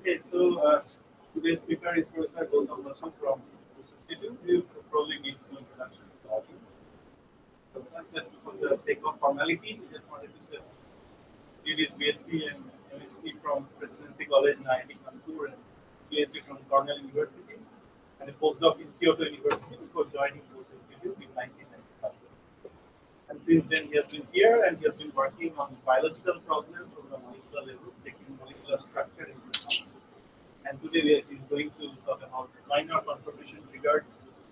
Okay, so today's speaker is Professor Gautam Basu from Bose Institute. You probably need some introduction to the audience. So just for the sake of formality, we just wanted to say did his BSc and MSc from Presidency College in IIT Kanpur and PhD from Cornell University and a postdoc in Kyoto University before joining Bose Institute in 1995. And since then he has been here and he has been working on biological problems on the molecular level, taking molecular structure into account. And today we is going to talk about minor conformation-triggered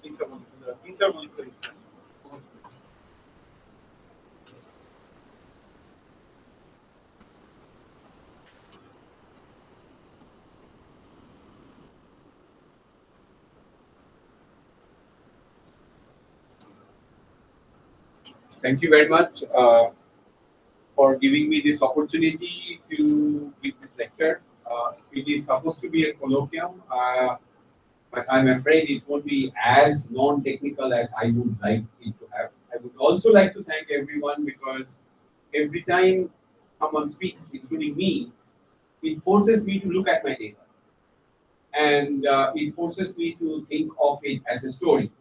intermolecular interactions. Thank you very much for giving me this opportunity to give this lecture. It is supposed to be a colloquium, but I'm afraid it won't be as non-technical as I would like it to have. I would also like to thank everyone because every time someone speaks, including me, it forces me to look at my data. And it forces me to think of it as a story.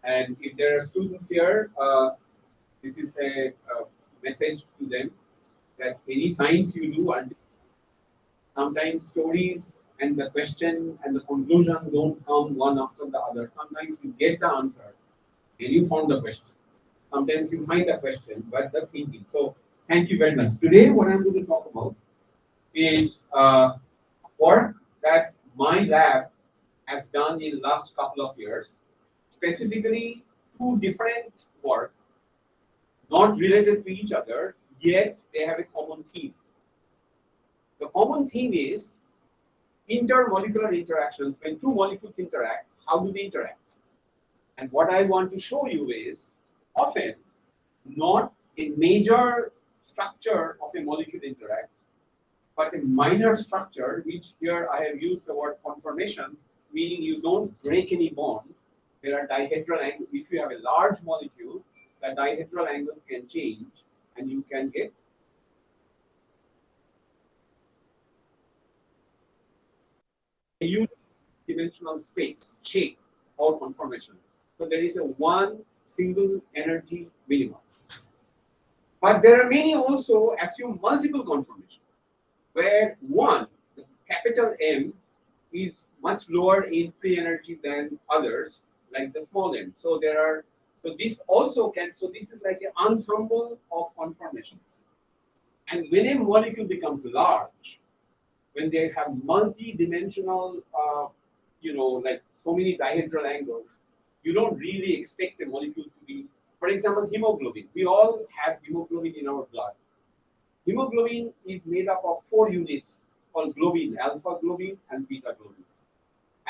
And if there are students here, this is a message to them that any science you do, and sometimes stories and the question and the conclusion don't come one after the other. Sometimes you get the answer and you found the question. Sometimes you find the question, but the thinking. So thank you very much. Today, what I'm going to talk about is work that my lab has done in the last couple of years, specifically two different work, not related to each other, yet they have a common theme. The common theme is intermolecular interactions. When two molecules interact, how do they interact? And what I want to show you is often not a major structure of a molecule interacts, but a minor structure, which here I have used the word conformation, meaning you don't break any bond. There are dihedral angles. If you have a large molecule, the dihedral angles can change and you can get a unidimensional space, shape, or conformation. So there is a one single energy minimum. But there are many also assume multiple conformations, where one, the capital M, is much lower in free energy than others, like the small m. So there are, so this also can, so this is like an ensemble of conformations. And when a molecule becomes large, when they have multi-dimensional, like so many dihedral angles, you don't really expect a molecule to be, for example, hemoglobin. We all have hemoglobin in our blood. Hemoglobin is made up of 4 units called globin, alpha globin and beta globin.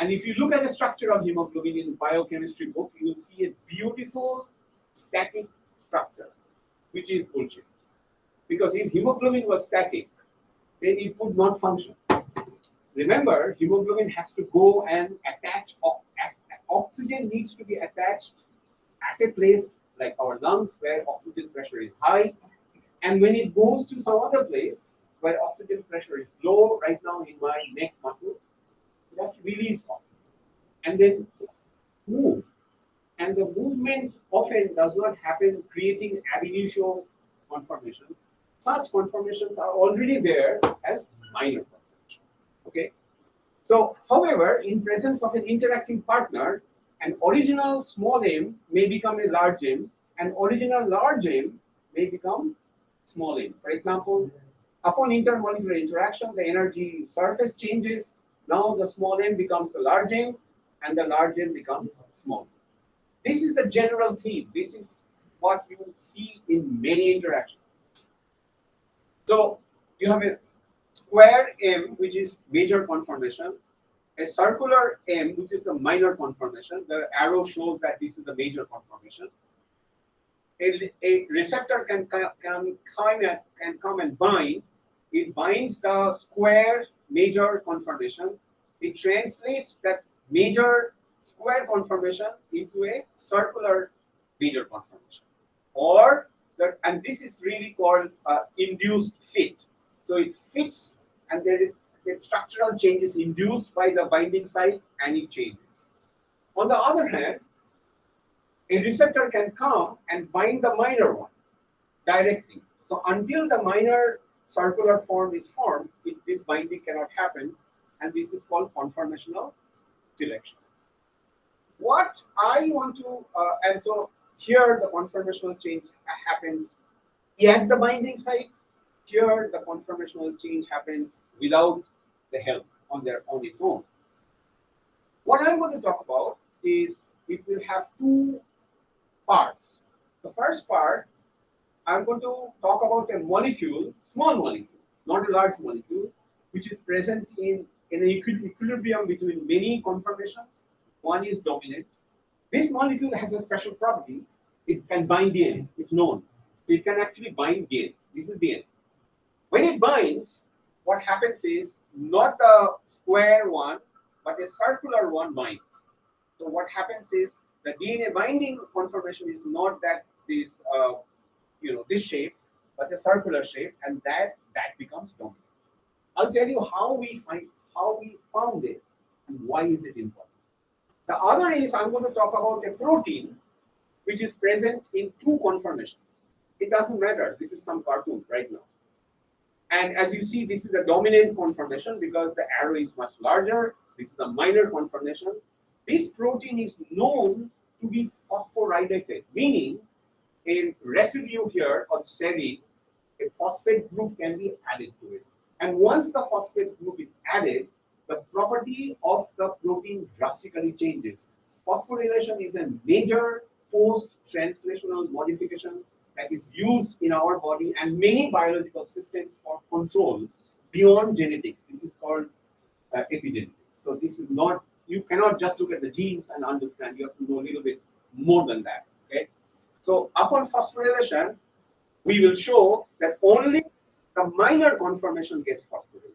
And if you look at the structure of hemoglobin in biochemistry book, you will see a beautiful static structure, which is bullshit. Because if hemoglobin was static, then it would not function. Remember, hemoglobin has to go and attach, oxygen needs to be attached at a place like our lungs where oxygen pressure is high. And when it goes to some other place where oxygen pressure is low, right now in my neck muscle, it has to release oxygen and then move. And the movement often does not happen creating ab initio conformations. Such conformations are already there as minor conformations. Okay. So, however, in presence of an interacting partner, an original small m may become a large m, and original large m may become small m. For example, upon intermolecular interaction, the energy surface changes. Now the small m becomes the large m, and the large m becomes small. This is the general theme. This is what you see in many interactions. So you have a square M, which is major conformation, a circular M, which is the minor conformation. The arrow shows that this is the major conformation. A receptor can come and bind. It binds the square major conformation. It translates that major square conformation into a circular major conformation. Or and this is really called induced fit. So it fits, and there a structural change is induced by the binding site and it changes. On the other hand, a receptor can come and bind the minor one directly. So until the minor circular form is formed, this binding cannot happen, and this is called conformational selection. What I want to, and so here the conformational change happens at the binding site. Here the conformational change happens without the help on its own. What I'm going to talk about is it will have two parts. The first part, I'm going to talk about a molecule, small molecule, not a large molecule, which is present in an equilibrium between many conformations. One is dominant. This molecule has a special property. It can bind DNA. It's known. It can actually bind DNA. This is DNA. When it binds, what happens is not the square one, but a circular one binds. So what happens is the DNA binding conformation is not that this this shape, but a circular shape, and that becomes dominant. I'll tell you how we found it and why is it important. The other is I'm going to talk about a protein which is present in two conformations. It doesn't matter. This is some cartoon right now. And as you see, this is a dominant conformation because the arrow is much larger. This is a minor conformation. This protein is known to be phosphorylated, meaning a residue here of serine, a phosphate group can be added to it. And once the phosphate group is added, the property of the protein drastically changes. Phosphorylation is a major post-translational modification that is used in our body and many biological systems for control beyond genetics. This is called epigenetics. So this is not, you cannot just look at the genes and understand. You have to know a little bit more than that. Okay. So upon phosphorylation, we will show that only the minor conformation gets phosphorylated.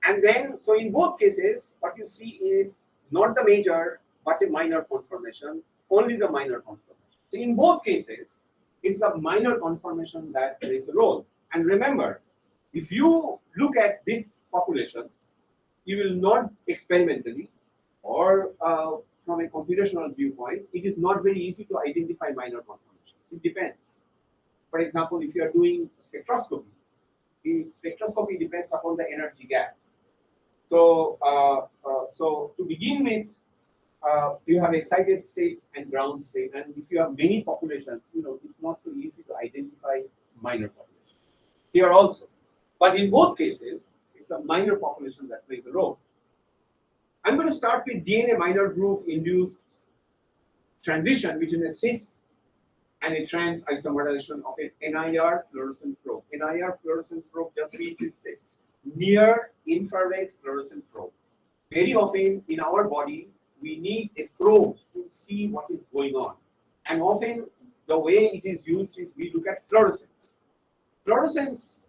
And then, so in both cases, what you see is not the major, but a minor conformation, only the minor conformation. So in both cases, it's a minor conformation that plays a role. And remember, if you look at this population, you will not experimentally or from a computational viewpoint, it is not very easy to identify minor conformations. It depends. For example, if you are doing spectroscopy, the spectroscopy depends upon the energy gap. So, so to begin with, you have excited states and ground state, and if you have many populations, it's not so easy to identify minor populations. Here also, but in both cases, it's a minor population that plays a role. I'm going to start with DNA minor group induced transition between a cis and a trans isomerization of an NIR fluorescent probe. NIR fluorescent probe just means it's a near infrared fluorescent probe. Very often in our body, we need a probe to see what is going on. And often the way it is used is we look at fluorescence. Fluorescence,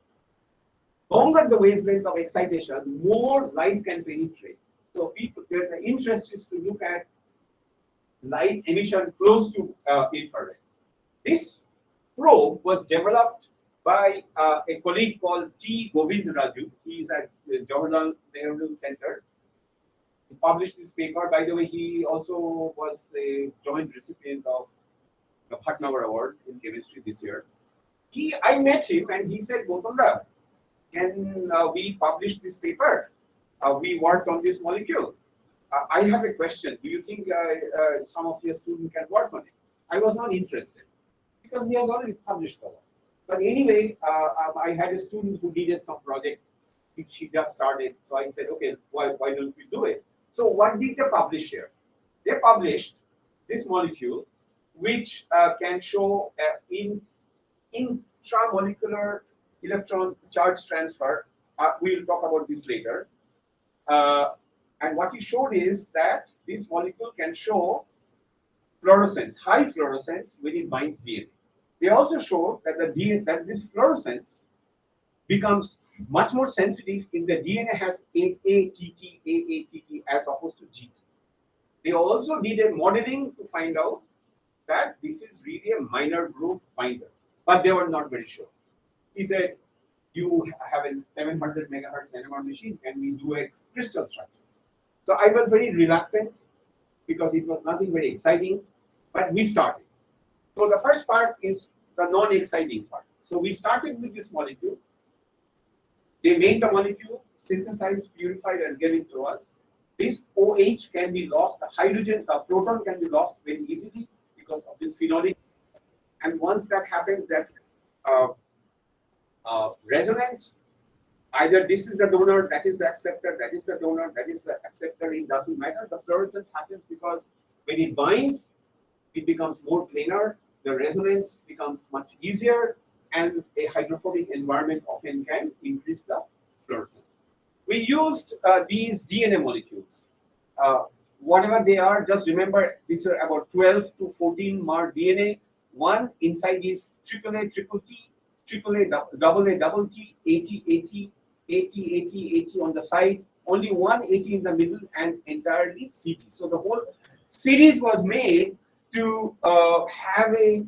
longer the wavelength of excitation, more light can penetrate. So the interest is to look at light emission close to infrared. This probe was developed by a colleague called T. Govindraju. He is at the Jawaharlal Nehru Center. He published this paper. By the way, he also was a joint recipient of the Bhatnagar Award in chemistry this year. I met him and he said, Gautam, can we publish this paper? We worked on this molecule. I have a question. Do you think some of your students can work on it? I was not interested because he has already published the work. But anyway, I had a student who needed some project which she just started. So I said, okay, why don't we do it? So what did they publish here? They published this molecule which can show intramolecular electron charge transfer. We will talk about this later. And what he showed is that this molecule can show fluorescence, high fluorescence when it binds DNA. They also showed that this fluorescence becomes much more sensitive if the DNA has AATT as opposed to GT. They also did a modeling to find out that this is really a minor group binder, but they were not very sure. He said, you have a 700 megahertz NMR machine and we do a crystal structure. So I was very reluctant because it was nothing very exciting, but we started. So the first part is the non-exciting part. So we started with this molecule. They made the molecule, synthesized, purified, and gave it to us. This OH can be lost, the hydrogen, the proton can be lost very easily because of this phenolic. And once that happens, that resonance, either this is the donor, that is the acceptor, that is the donor, that is the acceptor, it doesn't matter. The fluorescence happens because when it binds, it becomes more planar, the resonance becomes much easier, and a hydrophobic environment often can increase the fluorescence. We used these DNA molecules. Whatever they are, just remember these are about 12 to 14 mar DNA. One inside is AAA, triple T, AAA, double A, double T, 80, 80, 80, 80, 80 on the side, only one 80 in the middle, and entirely CD. So the whole series was made to have a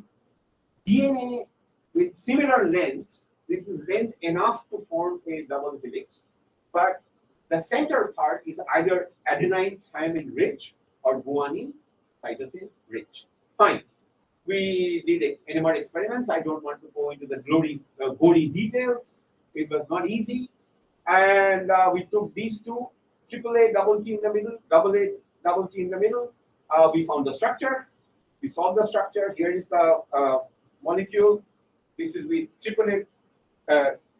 DNA with similar length. This is length enough to form a double helix, but the center part is either adenine thymine rich or guanine cytosine rich. Fine. We did NMR experiments. I don't want to go into the gory details. It was not easy. And we took these two, AAA, double T in the middle, double A, double T in the middle. We found the structure. We solved the structure. Here is the molecule. This is with AAA,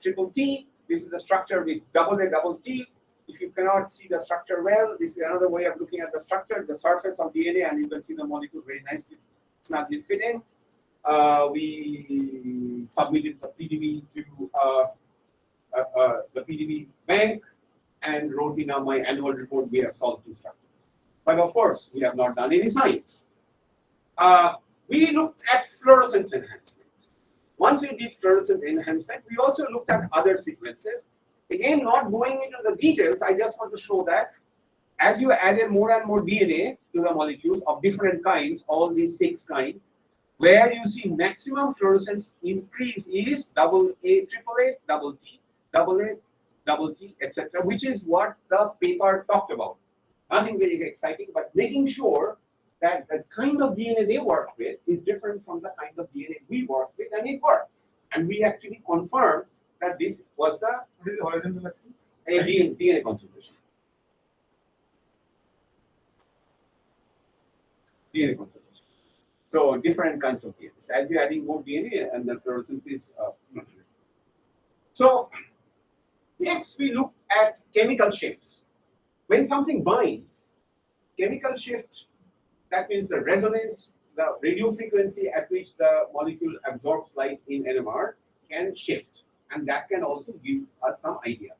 triple T. This is the structure with double A, double T. If you cannot see the structure well, this is another way of looking at the structure, the surface of DNA, and you can see the molecule very nicely, snugly fit in. We submitted the PDB to the PDB bank and wrote in my annual report, we have solved two structures. But of course, we have not done any science. We looked at fluorescence enhancement. Once we did fluorescence enhancement, we also looked at other sequences. Again, not going into the details, I just want to show that as you added more and more DNA to the molecule of different kinds, all these 6 kinds, where you see maximum fluorescence increase is double A, triple A, double T, double A, double T, etc., which is what the paper talked about. Nothing very exciting, but making sure that the kind of DNA they work with is different from the kind of DNA we work with, and it worked. And we actually confirmed that this was the horizontal axis, DNA concentration. DNA concentration. So different kinds of DNA. As you're adding more DNA, and the fluorescence is so next we look at chemical shifts. When something binds, chemical shift, that means the resonance, the radio frequency at which the molecule absorbs light in NMR can shift, and that can also give us some idea.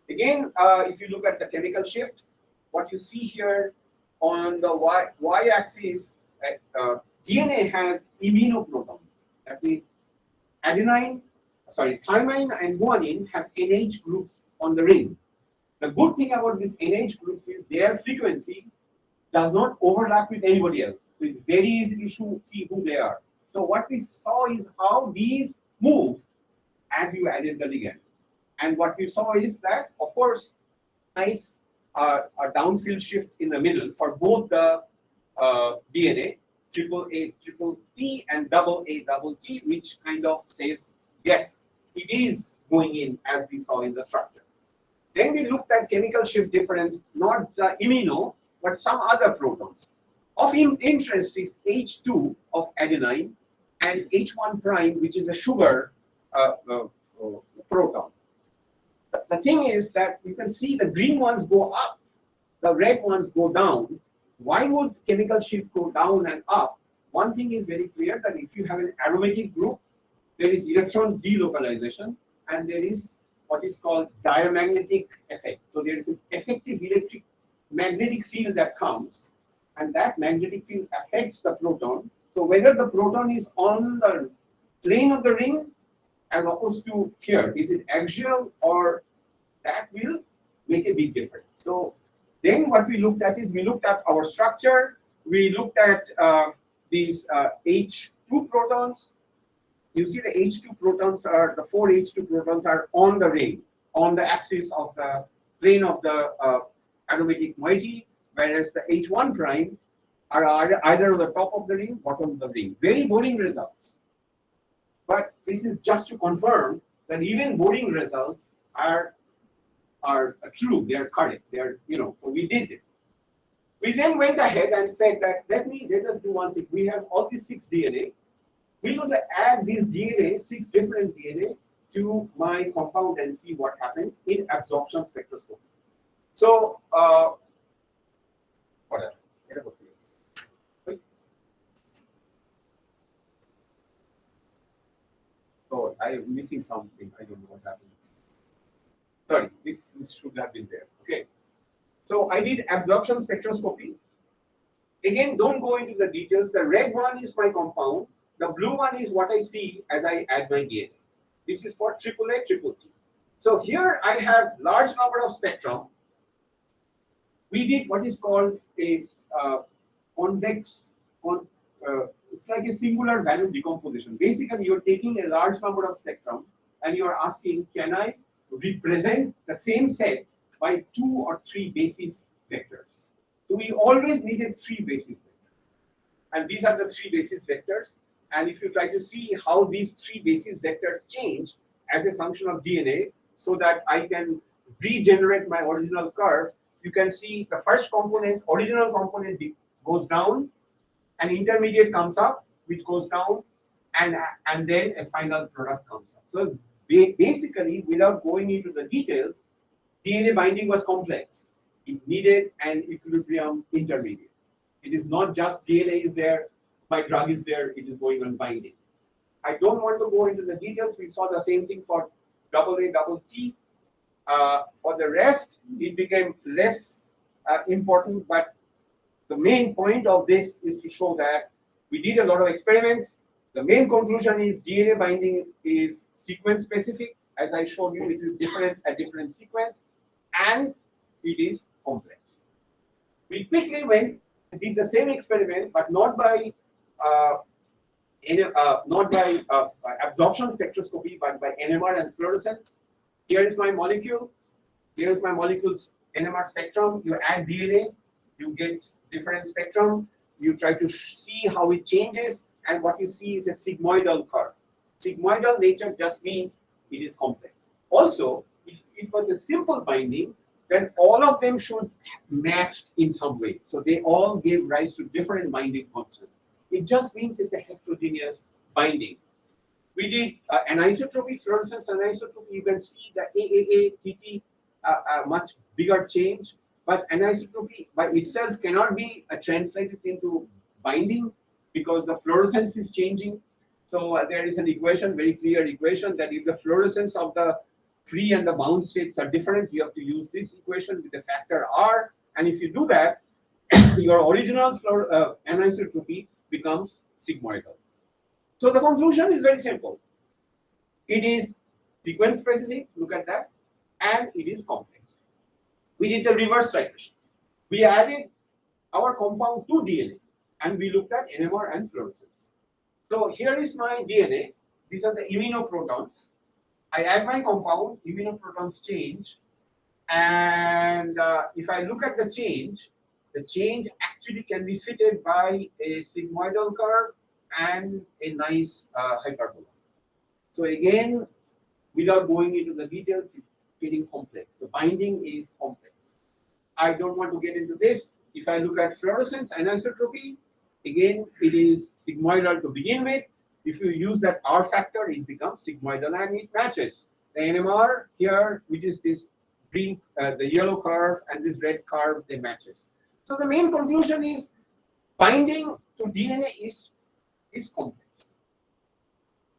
Again, if you look at the chemical shift, what you see here on the y-axis, DNA has iminoprotons. That means thymine and guanine have NH groups on the ring. The good thing about these NH groups is their frequency does not overlap with anybody else. So it's very easy to see who they are. So what we saw is how these move as you added the ligand. And what we saw is that, of course, nice a downfield shift in the middle for both the DNA, triple A, triple T, and double A, double T, which kind of says, yes, it is going in as we saw in the structure. Then we looked at chemical shift difference, not the imino, but some other protons. Of interest is H2 of adenine and H1 prime, which is a sugar proton. The thing is that you can see the green ones go up, the red ones go down. Why would chemical shift go down and up? One thing is very clear, that if you have an aromatic group, there is electron delocalization, and there is what is called diamagnetic effect. So there is an effective magnetic field that comes, and that magnetic field affects the proton. So whether the proton is on the plane of the ring as opposed to here, is it axial, or that will make a big difference. So then what we looked at is, we looked at our structure, we looked at these H2 protons, you see the H2 protons are, the 4 H2 protons are on the ring, on the axis of the plane of the aromatic moiety, whereas the H1 prime are either on the top of the ring, bottom of the ring. Very boring results. But this is just to confirm that even boring results are true, they are correct, they are, so we did it. We then went ahead and said that let us do one thing. We have all these 6 DNA. We're going to add these DNA, 6 different DNA, to my compound and see what happens in absorption spectroscopy. So, whatever. Oh, I am missing something. I don't know what happened. Sorry, this should have been there. Okay. So I did absorption spectroscopy. Again, don't go into the details. The red one is my compound. The blue one is what I see as I add my DNA. This is for AAA, triple T. So here I have large number of spectrum. We did what is called a convex, it's like a singular value decomposition. Basically, you're taking a large number of spectrum and you're asking, can I represent the same set by 2 or 3 basis vectors? So we always needed 3 basis vectors. And these are the 3 basis vectors. And if you try to see how these 3 basis vectors change as a function of DNA so that I can regenerate my original curve, you can see the first component, original component goes down, an intermediate comes up, which goes down, and then a final product comes up. So basically, without going into the details, DNA binding was complex. It needed an equilibrium intermediate. It is not just DNA is there, my drug is there, it is going on binding. I don't want to go into the details. We saw the same thing for AA, double T. For the rest, it became less important, but the main point of this is to show that we did a lot of experiments. The main conclusion is DNA binding is sequence specific. As I showed you, it is different at different sequence, and it is complex. We quickly went and did the same experiment, but not by absorption spectroscopy, but by NMR and fluorescence. Here is my molecule. Here is my molecule's NMR spectrum. You add DNA, you get different spectrum. You try to see how it changes, and what you see is a sigmoidal curve. Sigmoidal nature just means it is complex. Also, if it was a simple binding, then all of them should match in some way. So they all gave rise to different binding constants. It just means it's a heterogeneous binding. We did anisotropy, fluorescence anisotropy. You can see the AAA, TT, much bigger change. But anisotropy by itself cannot be translated into binding because the fluorescence is changing. So there is an equation, very clear equation, that if the fluorescence of the free and the bound states are different, you have to use this equation with the factor R. And if you do that, your original anisotropy becomes sigmoidal. So the conclusion is very simple. It is sequence specific, look at that, and it is complex. We did the reverse titration. We added our compound to DNA, and we looked at NMR and fluorescence. So here is my DNA. These are the immunoprotons. I add my compound, immunoprotons change, and if I look at the change actually can be fitted by a sigmoidal curve and a nice hyperbola. So again, without going into the details, it's getting complex. The binding is complex. I don't want to get into this. If I look at fluorescence anisotropy, again, it is sigmoidal to begin with. If you use that R factor, it becomes sigmoidal and it matches. The NMR here, which is this green, the yellow curve and this red curve, they matches. So the main conclusion is binding to DNA is complex.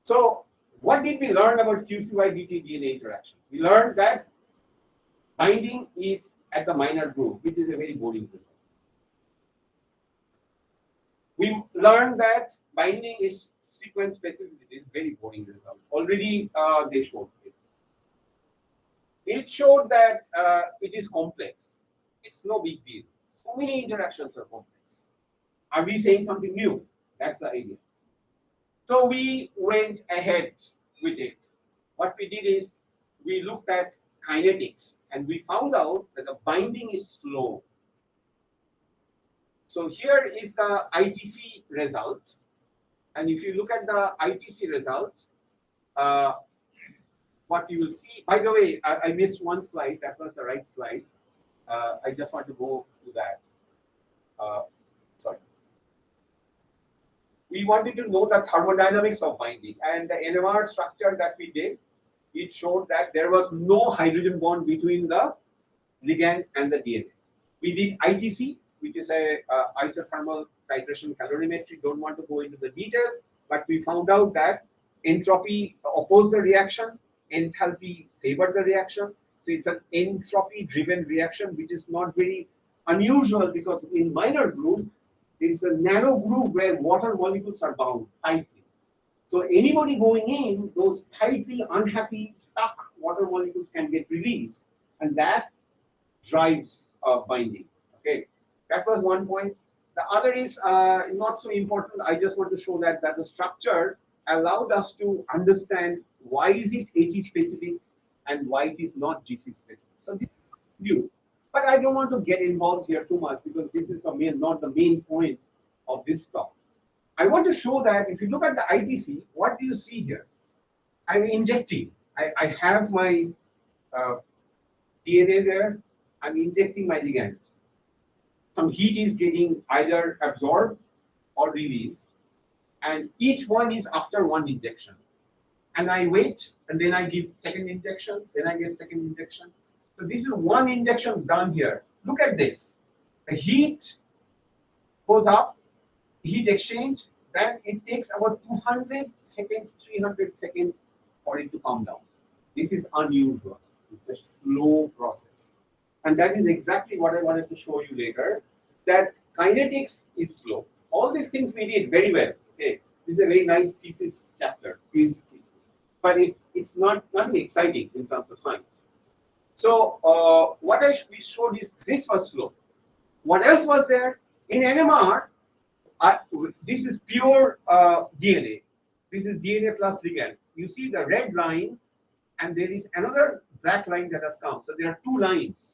So what did we learn about QCY-DT DNA interaction? We learned that binding is at the minor groove, which is a very boring result. We learned that binding is sequence specific. It is very boring result. Already they showed it. It showed that it is complex. It's no big deal. So many interactions are complex. Are we saying something new? That's the idea. So we went ahead with it. What we did is we looked at kinetics and we found out that the binding is slow. So here is the ITC result. And if you look at the ITC result, uh, what you will see, by the way, I missed one slide. That was the right slide. I just want to go to that. Sorry. We wanted to know the thermodynamics of binding, and the NMR structure that we did, it showed that there was no hydrogen bond between the ligand and the DNA. We did ITC, which is a isothermal titration calorimetry. Don't want to go into the detail, but we found out that entropy opposed the reaction, enthalpy favored the reaction. So it's an entropy-driven reaction, which is not very unusual because in minor group, there is a narrow groove where water molecules are bound tightly. So anybody going in, those tightly unhappy, stuck water molecules can get released, and that drives binding. Okay, that was one point. The other is not so important. I just want to show that the structure allowed us to understand why is it AT specific and why it is not GC specific. So this is view. But I don't want to get involved here too much because this is not the main point of this talk. I want to show that if you look at the ITC, what do you see here? I'm injecting. I have my DNA there. I'm injecting my ligand. Some heat is getting either absorbed or released, and each one is after one injection. And I wait, and then I give second injection, then I give second injection. So this is one injection done here. Look at this. The heat goes up, heat exchange, then it takes about 200 seconds, 300 seconds for it to come down. This is unusual. It's a slow process. And that is exactly what I wanted to show you later, that kinetics is slow. All these things we did very well. Okay, this is a very nice thesis chapter, thesis. But it's not nothing exciting in terms of science. So what we showed is this was slow. What else was there? In NMR, this is pure DNA. This is DNA plus ligand. You see the red line, and there is another black line that has come. So there are two lines.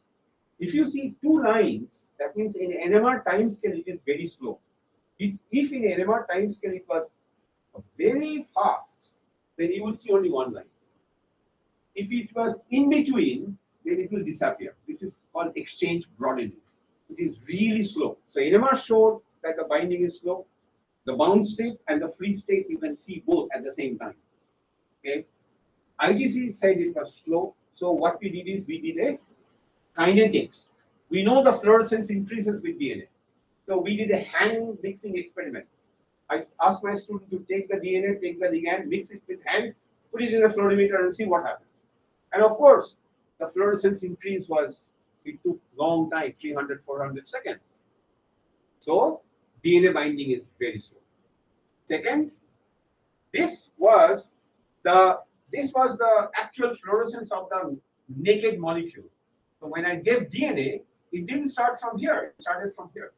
If you see two lines, that means in NMR time scale it is very slow. If in NMR time scale it was very fast, then you will see only one line. If it was in between, then it will disappear, which is called exchange broadening. It is really slow. So NMR showed that the binding is slow. The bound state and the free state, you can see both at the same time. Okay. ITC said it was slow. So what we did is we did a kinetics. We know the fluorescence increases with DNA. So we did a hand mixing experiment. I asked my student to take the DNA, take the ligand, mix it with hand, put it in a fluorimeter and see what happens. And of course, the fluorescence increase it took long time, 300, 400 seconds. So DNA binding is very slow. Second, this was the actual fluorescence of the naked molecule. So when I gave DNA, it didn't start from here, it started from here.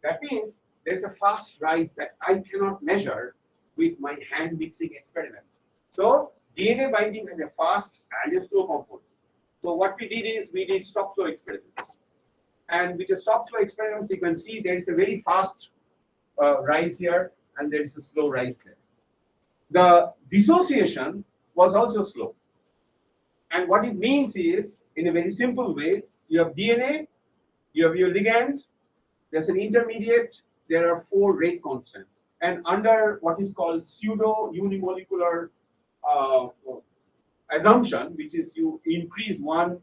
That means there's a fast rise that I cannot measure with my hand mixing experiment. So DNA binding has a fast and a slow component. So what we did is we did stop flow experiments. And with the stop flow experiments, you can see there is a very fast rise here and there is a slow rise there. The dissociation was also slow. And what it means is, in a very simple way, you have DNA, you have your ligand, there's an intermediate, there are 4 rate constants. And under what is called pseudo unimolecular assumption, which is you increase one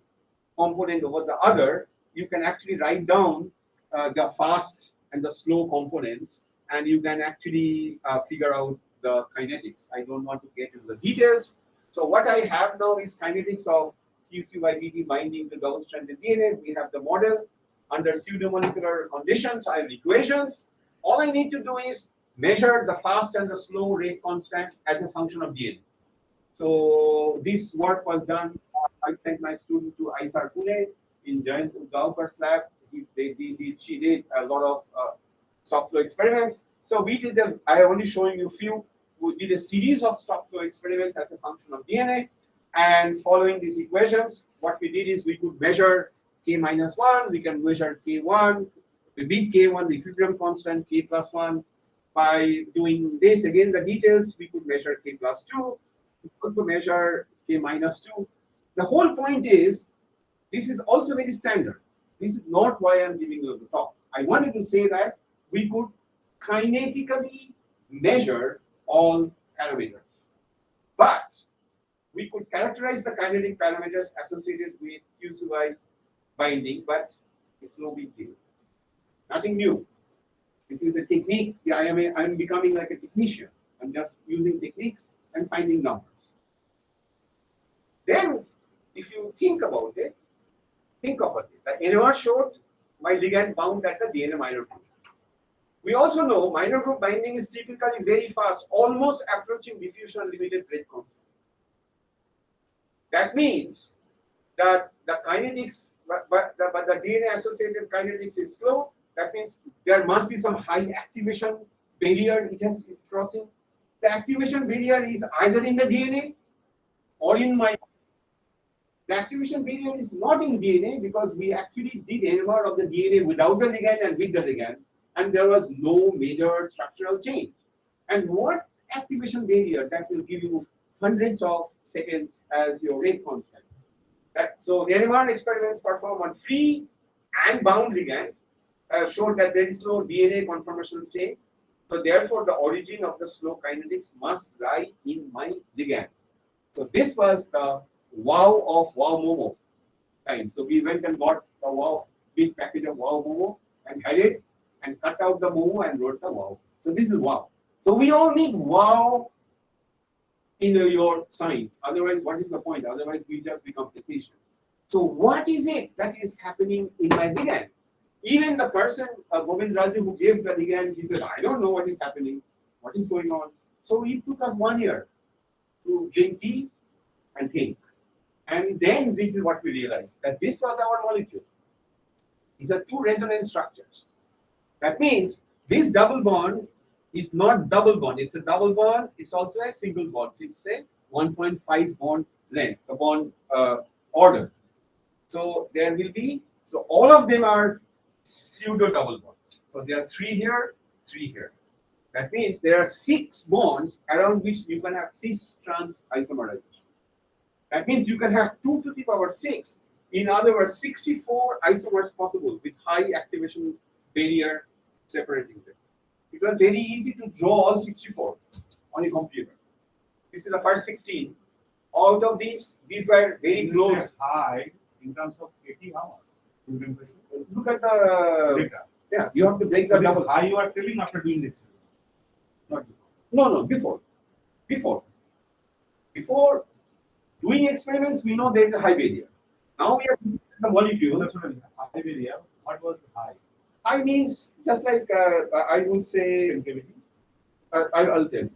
component over the other, you can actually write down the fast and the slow components, and you can actually figure out the kinetics. I don't want to get into the details. So what I have now is kinetics of QC by dt binding to double-stranded DNA. We have the model. Under pseudomolecular conditions, I have equations. All I need to do is measure the fast and the slow rate constant as a function of DNA. So this work was done. I sent my student to ISAR Pune in Jayant Udgaokar's lab. She did a lot of soft flow experiments. So we did them. I am only showing you a few. we did a series of stop flow experiments as a function of DNA, and following these equations, what we did is we could measure K minus 1, we can measure K1, we beat K1, the equilibrium constant, K plus 1. By doing this, again, the details, we could measure K plus 2, we could also measure K minus 2. The whole point is, this is also very standard. This is not why I'm giving you the talk. I wanted to say that we could kinetically measure all parameters. But we could characterize the kinetic parameters associated with QCY binding, but it's no big deal. Nothing new. This is a technique. I'm becoming like a technician. I'm just using techniques and finding numbers. Then, if you think about it, think about it. The NMR showed my ligand bound at the DNA minor group. We also know minor group binding is typically very fast, almost approaching diffusion limited rate constant. That means that the kinetics, but the DNA associated kinetics is slow. That means there must be some high activation barrier is crossing. The activation barrier is either in the DNA or in my. The activation barrier is not in DNA because we actually did NMR of the DNA without the ligand and with the ligand, and there was no major structural change. And what activation barrier that will give you hundreds of seconds as your rate constant? So the NMR experiments performed on free and bound ligand showed that there is no DNA conformational change. So therefore, the origin of the slow kinetics must lie in my ligand. So this was the wow of wow momo time. So we went and bought a wow big package of wow momo and had it and cut out the momo and wrote the wow. So this is wow. So we all need wow in your science. Otherwise, what is the point? Otherwise, we just become technicians. So what is it that is happening in my ligand? Even the person, Govind Raju, who gave the ligand, he said, I don't know what is happening, what is going on. So it took us 1 year to drink tea and think. And then this is what we realized, that this was our molecule. These are two resonance structures. That means this double bond is not double bond. It's a double bond. It's also a single bond. It's a 1.5 bond length, the bond order. So there will be, so all of them are pseudo double bonds. So there are 3 here, 3 here. That means there are 6 bonds around which you can have cis-trans isomerization. That means you can have 2 to the power 6. In other words, 64 isomers possible with high activation barrier separating them. It was very easy to draw all 64 on a computer. This is the first 16. Out of these were very close. High in terms of 80 hours. Look at the data. Yeah, you have to break the double. High you are telling after doing this. Not before. No, before. Before doing experiments, we know there is a high barrier. Now we are doing the molecule. That's what I mean. High barrier. What was high? High means just like I would say. I'll tell you,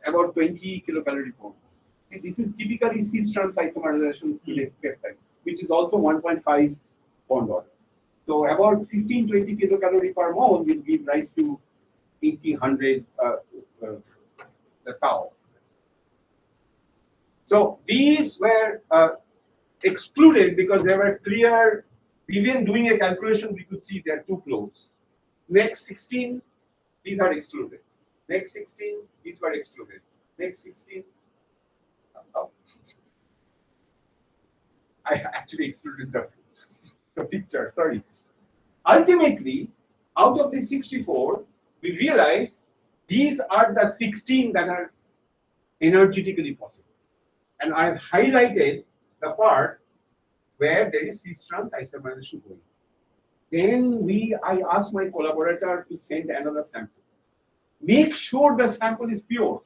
about 20 kilocalorie per mole. This is typically cis-trans isomerization peptide, which is also 1.5 bond order. So about 15-20 kilocalorie per mole will give rise to 80-100 the tau. So these were excluded because they were clear. Even doing a calculation, we could see they are too close. Next 16, these are excluded. Next 16, these were excluded. Next 16, I actually excluded the picture, sorry. Ultimately, out of the 64, we realized these are the 16 that are energetically possible. And I've highlighted the part where there is cis-trans isomerization going. Then I asked my collaborator to send another sample. Make sure the sample is pure.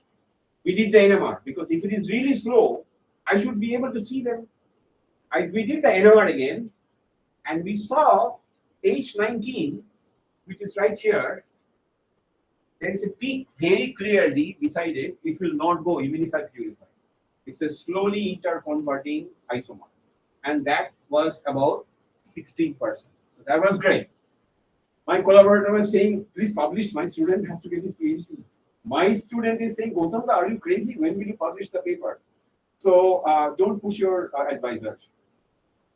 We did the NMR because if it is really slow, I should be able to see them. We did the NMR again, and we saw H19, which is right here. There is a peak very clearly beside it. It will not go even if I purify. It's a slowly interconverting isomer, and that was about 16%. So that was great. My collaborator was saying, please publish, my student has to get his PhD. My student is saying, Gautam, are you crazy? When will you publish the paper? So don't push your advisor.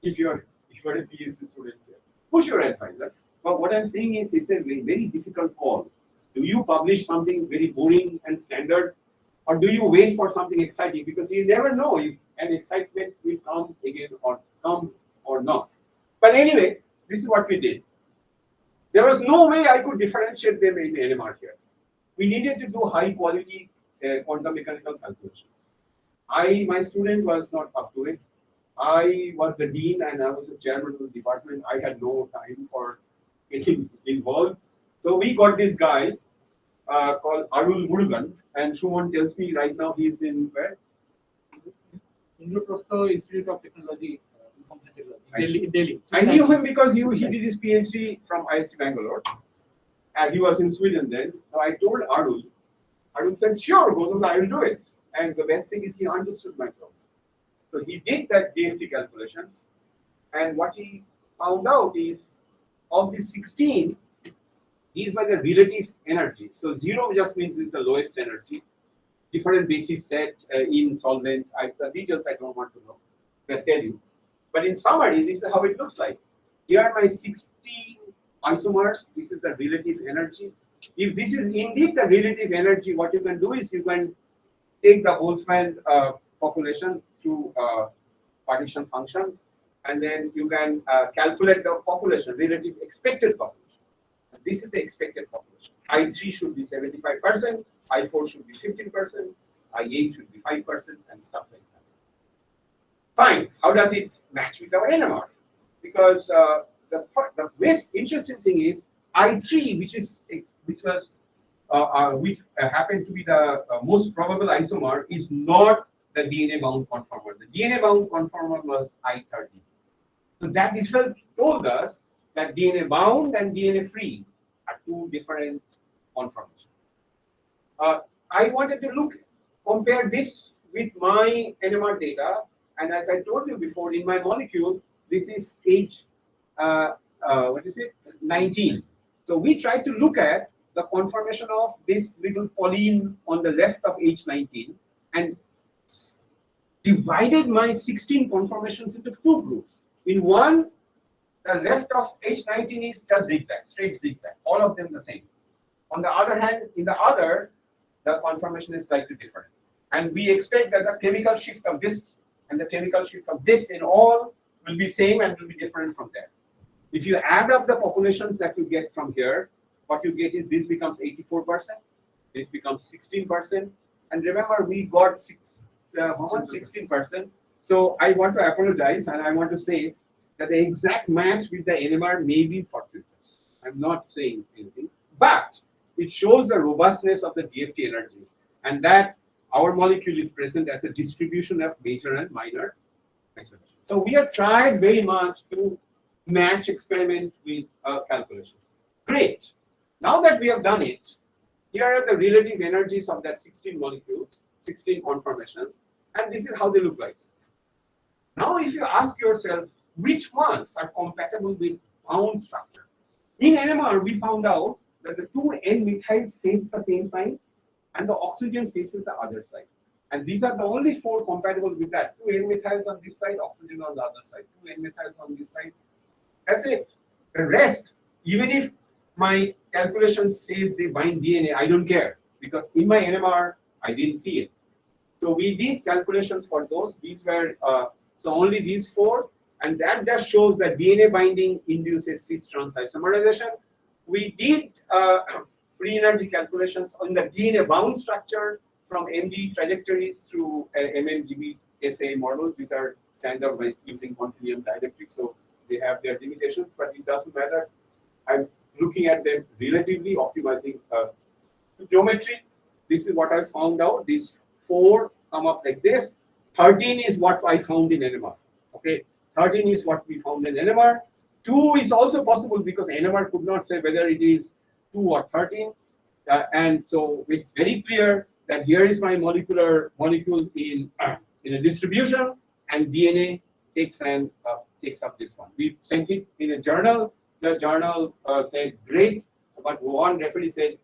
If you're a PhD student, push your advisor. But what I'm saying is, it's a very difficult call. Do you publish something very boring and standard, or do you wait for something exciting? Because you never know if an excitement will come again or come or not. But anyway, this is what we did. There was no way I could differentiate them in NMR here. We needed to do high quality quantum mechanical calculations. My student was not up to it. I was the dean and I was the chairman of the department. I had no time for getting involved. So we got this guy called Arul Murugan, and Shuman tells me right now he's in where? Indraprastha Institute of Technology, Delhi. I knew him because he did his PhD from IST Bangalore. And he was in Sweden then. So I told Arul. Arul said, sure, Gautam, I will do it. And the best thing is he understood my problem. So he did that DFT calculations. And what he found out is of the 16, these were the relative energies. So 0 just means it's the lowest energy. Different basis set in solvent. The details I don't want to know. I'll tell you. But in summary, this is how it looks like. Here are my 16 isomers. This is the relative energy. If this is indeed the relative energy, what you can do is you can take the Boltzmann population through partition function, and then you can calculate the population, relative expected population. And this is the expected population. I3 should be 75%, I4 should be 15%, I8 should be 5%, and stuff like that. Fine. How does it match with our NMR? Because the most interesting thing is I3, which happened to be the most probable isomer, is not the DNA bound conformer. The DNA bound conformer was I30. So that itself told us that DNA bound and DNA free are two different conformations. I wanted to compare this with my NMR data, and as I told you before, in my molecule, this is H, 19. So we tried to look at the conformation of this little polyene on the left of H19 and divided my 16 conformations into two groups. In one, the left of H19 is just zigzag, straight zigzag, all of them the same. On the other hand, in the other, the conformation is slightly different. And we expect that the chemical shift of this and the chemical shift of this in all will be same and will be different from there. If you add up the populations that you get from here, what you get is this becomes 84%, this becomes 16%, and remember we got 16%. So I want to apologize and I want to say that the exact match with the NMR may be fortuitous. I'm not saying anything, but it shows the robustness of the DFT energies and that our molecule is present as a distribution of major and minor isomers. So we have tried very much to match experiment with calculation. Great. Now that we have done it, here are the relative energies of that 16 molecules, 16 conformations, and this is how they look like. Now, if you ask yourself which ones are compatible with bound structure, in NMR we found out that the two N-methyls face the same sign and the oxygen faces the other side. And these are the only four compatible with that. Two N-methyls on this side, oxygen on the other side. Two N-methyls on this side. That's it. The rest, even if my calculation says they bind DNA, I don't care because in my NMR I didn't see it. So we did calculations for those. These were so only these four, and that just shows that DNA binding induces cis-trans isomerization. We did free energy calculations on the DNA bound structure from MD trajectories through MMGB SA models. These are standard by using continuum dielectrics, so they have their limitations, but it doesn't matter. I'm looking at them relatively, optimizing geometry. This is what I found out. These four come up like this. 13 is what I found in NMR. Okay, 13 is what we found in NMR. 2 is also possible because NMR could not say whether it is 2 or 13. And so it's very clear that here is my molecule in a distribution, and DNA takes up this one. We sent it in a journal. The journal said great, but one referee said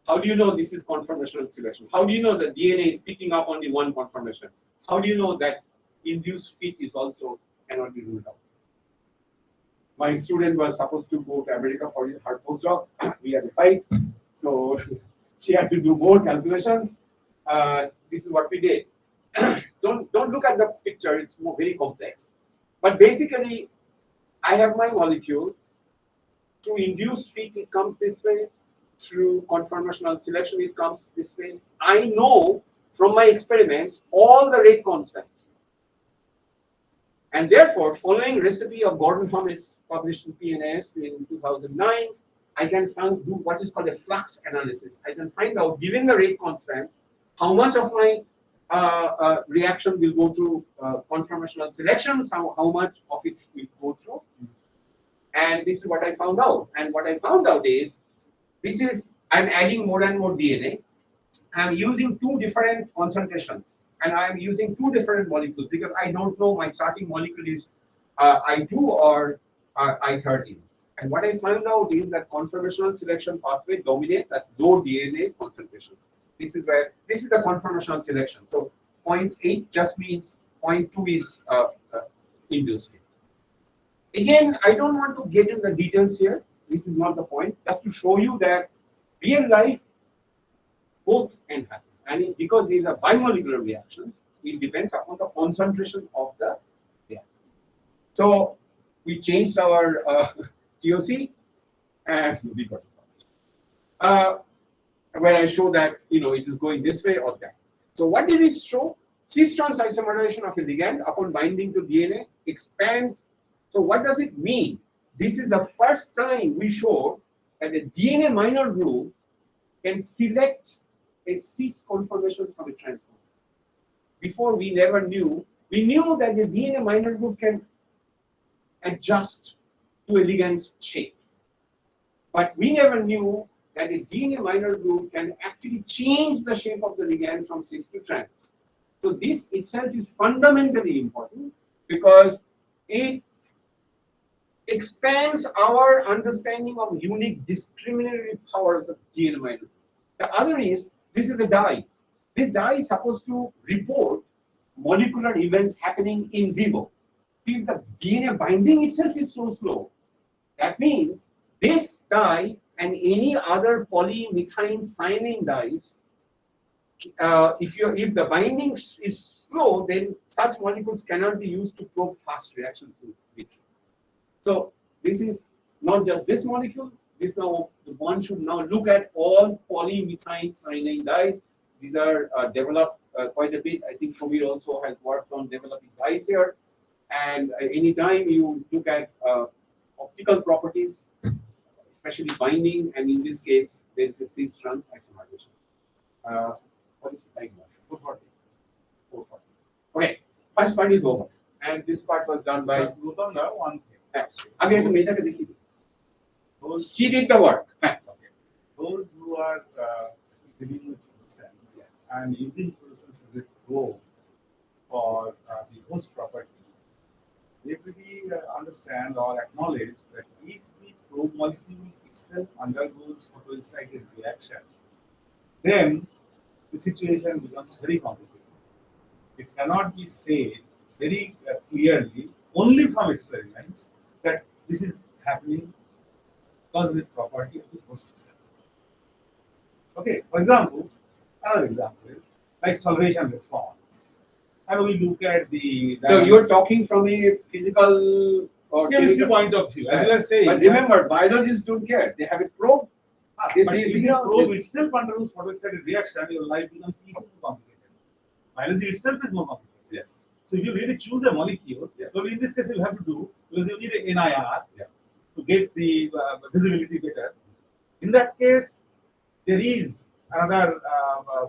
How do you know this is conformational selection? How do you know that DNA is picking up only one conformation? How do you know that induced fit is also cannot be ruled out? My student was supposed to go to America for her postdoc. We had a fight, so she had to do more calculations. This is what we did. Don't look at the picture; it's very complex. But basically, I have my molecule. Through induced fit, it comes this way. Through conformational selection, it comes this way. I know from my experiments all the rate constants. And therefore, following recipe of Gordon Thomas published in PNAS in 2009, I can do what is called a flux analysis. I can find out, given the rate constants, how much of my reaction will go through conformational selection, how much of it will go through. And this is what I found out. And what I found out is, I'm adding more and more DNA. I'm using two different concentrations. And I'm using two different molecules because I don't know my starting molecule is I2 or I13. And what I found out is that conformational selection pathway dominates at low DNA concentration. This is the conformational selection. So 0.8 just means 0.2 is induced fit. Again, I don't want to get in the details here. This is not the point. Just to show you that real life both can happen. And because these are bimolecular reactions, it depends upon the concentration of the reactant. So we changed our TOC and we got it. Where I show that it is going this way or that. So what did we show? Cis-trans isomerization of a ligand upon binding to DNA expands. So what does it mean? This is the first time we showed that a DNA minor groove can select a cis conformation from a transform. Before we never knew. We knew that the DNA minor group can adjust to a ligand's shape. But we never knew that a DNA minor group can actually change the shape of the ligand from cis to trans. So this itself is fundamentally important because it expands our understanding of unique discriminatory power of the DNA minor group. The other is, this is a dye. This dye is supposed to report molecular events happening in vivo. If the DNA binding itself is so slow, that means this dye and any other polymethylene cyanine dyes, if the binding is slow, then such molecules cannot be used to probe fast reactions in vitro. So this is not just this molecule. This now one should now look at all polymethylene cyanine dyes. These are developed quite a bit. I think Shobir also has worked on developing dyes here. And anytime you look at optical properties, especially binding, and in this case, there is a cis-trans isomerization. What is the time? 440. 440. Okay, first part is over. And this part was done by Gautam, now one thing. Again, she did the work. Okay. Those who are dealing with fluorescence and using fluorescence as a probe for the host property, they really understand or acknowledge that if the probe molecule itself undergoes photoexcited reaction, then the situation becomes very complicated. It cannot be said very clearly, only from experiments, that this is happening because of the property of the host itself. Okay, for example, another example is like solvation response. And we look at the. So you're talking from a physical or chemistry point of view, as well as saying. But remember, biologists don't care. They have a probe. But if the probe itself undergoes photoexcited reaction, your life becomes even more complicated. Biology itself is more complicated. Yes. So if you really choose a molecule, so in this case you'll have to do, because you need an NIR to get the visibility better. In that case, there is another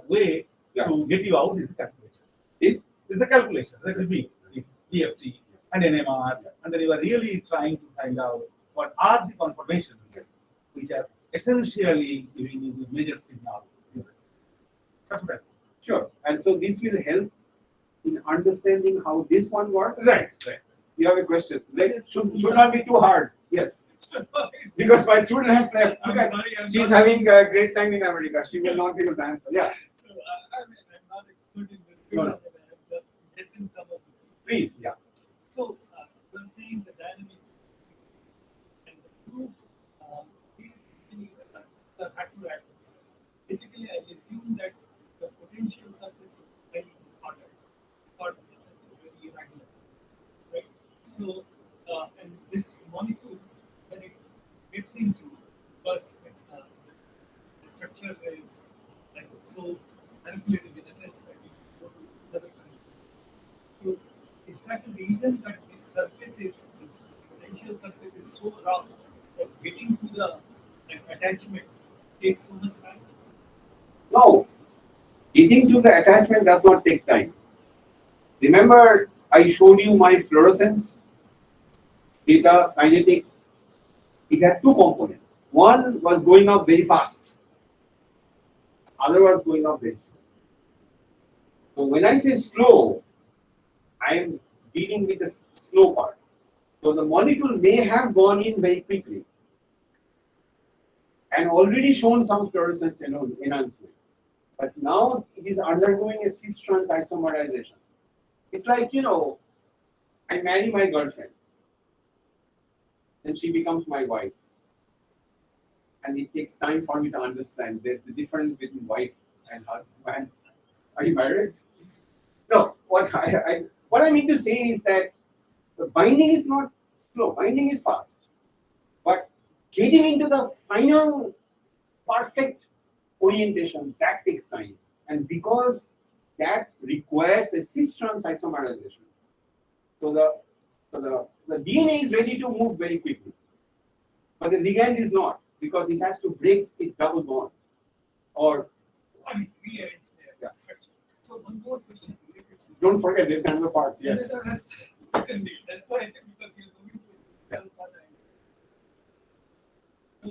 way to get you out is the calculation. Is the calculation. That will be DFT and NMR, and then you are really trying to find out what are the conformations which are essentially giving you the major signal. That's what I say. Sure. And so this will help in understanding how this one works. Right. You have a question. Should not be too hard. Yes. Because my student has left. I'm Because sorry, I'm she's not- having a great time in America. She will not be able to answer. Yeah, So I mean, I'm not expert in the No, field, no. I'm just guessing some of the things. please. Yeah. So you're saying the dynamics and the proof is the active atoms. Basically, I assume that the potential surface is very disordered, disordered in the sense of very irregular, right? So, and this molecule, when it gets into, first, the structure is like so manipulated in a sense that you go to another country. So, is that the reason that this surface is, the potential surface is so rough that getting to the like, attachment takes so much time? No, getting to the attachment does not take time. Remember, I showed you my fluorescence data kinetics. It had two components. One was going up very fast. Other was going up very slow. So when I say slow, I am dealing with the slow part. So the molecule may have gone in very quickly and already shown some fluorescence enhancement. But now it is undergoing a cis-trans isomerization. It's like, I marry my girlfriend, then she becomes my wife. And it takes time for me to understand there's a difference between wife and husband. Are you married? No. What I mean to say is that the binding is not slow, binding is fast. But getting into the final perfect orientation, that takes time. And because that requires a cis-trans isomerization, so the DNA is ready to move very quickly. But the ligand is not, because it has to break its double bond. Or I mean, rearrange their Yeah. structure. So one more question related to don't forget there's another part. Yes. That's secondly. That's why because you're going to tell what I so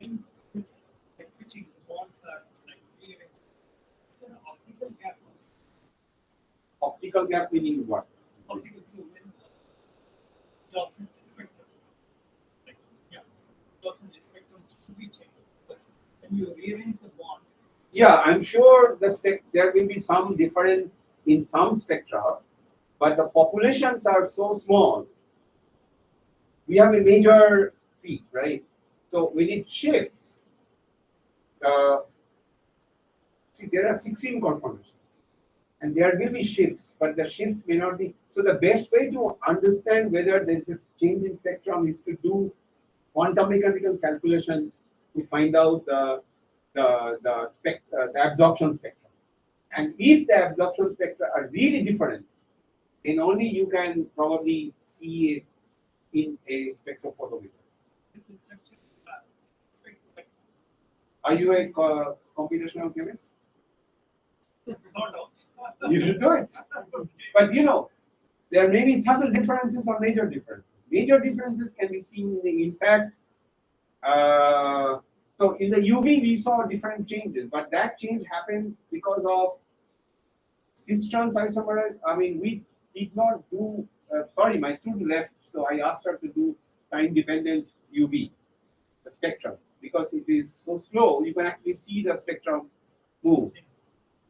in this like switching the bonds are like rearranged. Is there an optical gap also? Optical gap meaning what? Optical so when drops in the spectrum, like yeah, drops in the spectrum should be changed. But when you rearrange the bond, Yeah, I'm sure there will be some difference in some spectra, but the populations are so small. We have a major peak, right? So when it shifts, uh, see, there are 16 conformations, and there will be shifts, but the shift may not be. So the best way to understand whether there is a change in spectrum is to do quantum mechanical calculations to find out the absorption spectrum. And if the absorption spectra are really different, then only you can probably see it in a spectrophotometer. with the structure, spectrum, Are you a computational chemist? sort of. You should do it. Okay. But there may be subtle differences or major differences. Major differences can be seen in fact. So in the UV we saw different changes, but that change happened because of cis-trans isomerization. I mean, we did not do. Sorry, my student left, so I asked her to do time-dependent UV, the spectrum, because it is so slow. You can actually see the spectrum move.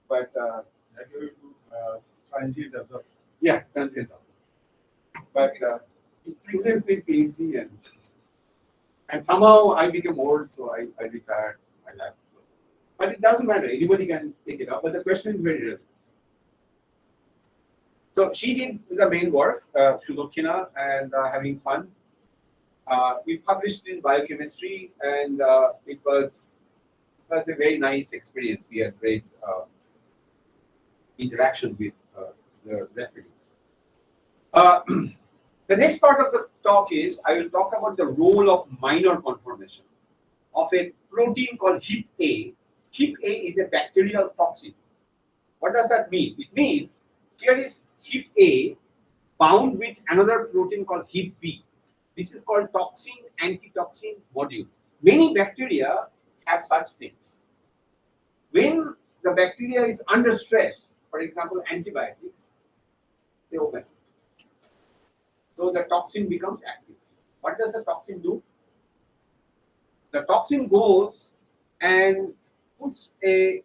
But That you transient absorption. yeah, transient. But students with PhD and somehow I became old, so I retired. I left. But it doesn't matter. Anybody can take it up. But the question is very relevant. So she did the main work, Shudokina, and having fun. We published in biochemistry, and it was a very nice experience. We had great interaction with the referees. Uh, the next part of the talk is I will talk about the role of minor conformation of a protein called HIP A. HIP A is a bacterial toxin. What does that mean? It means here is HIP A bound with another protein called HIP B. This is called toxin antitoxin module. Many bacteria have such things. When the bacteria is under stress, for example, antibiotics, they open. So the toxin becomes active. What does the toxin do? The toxin goes and puts it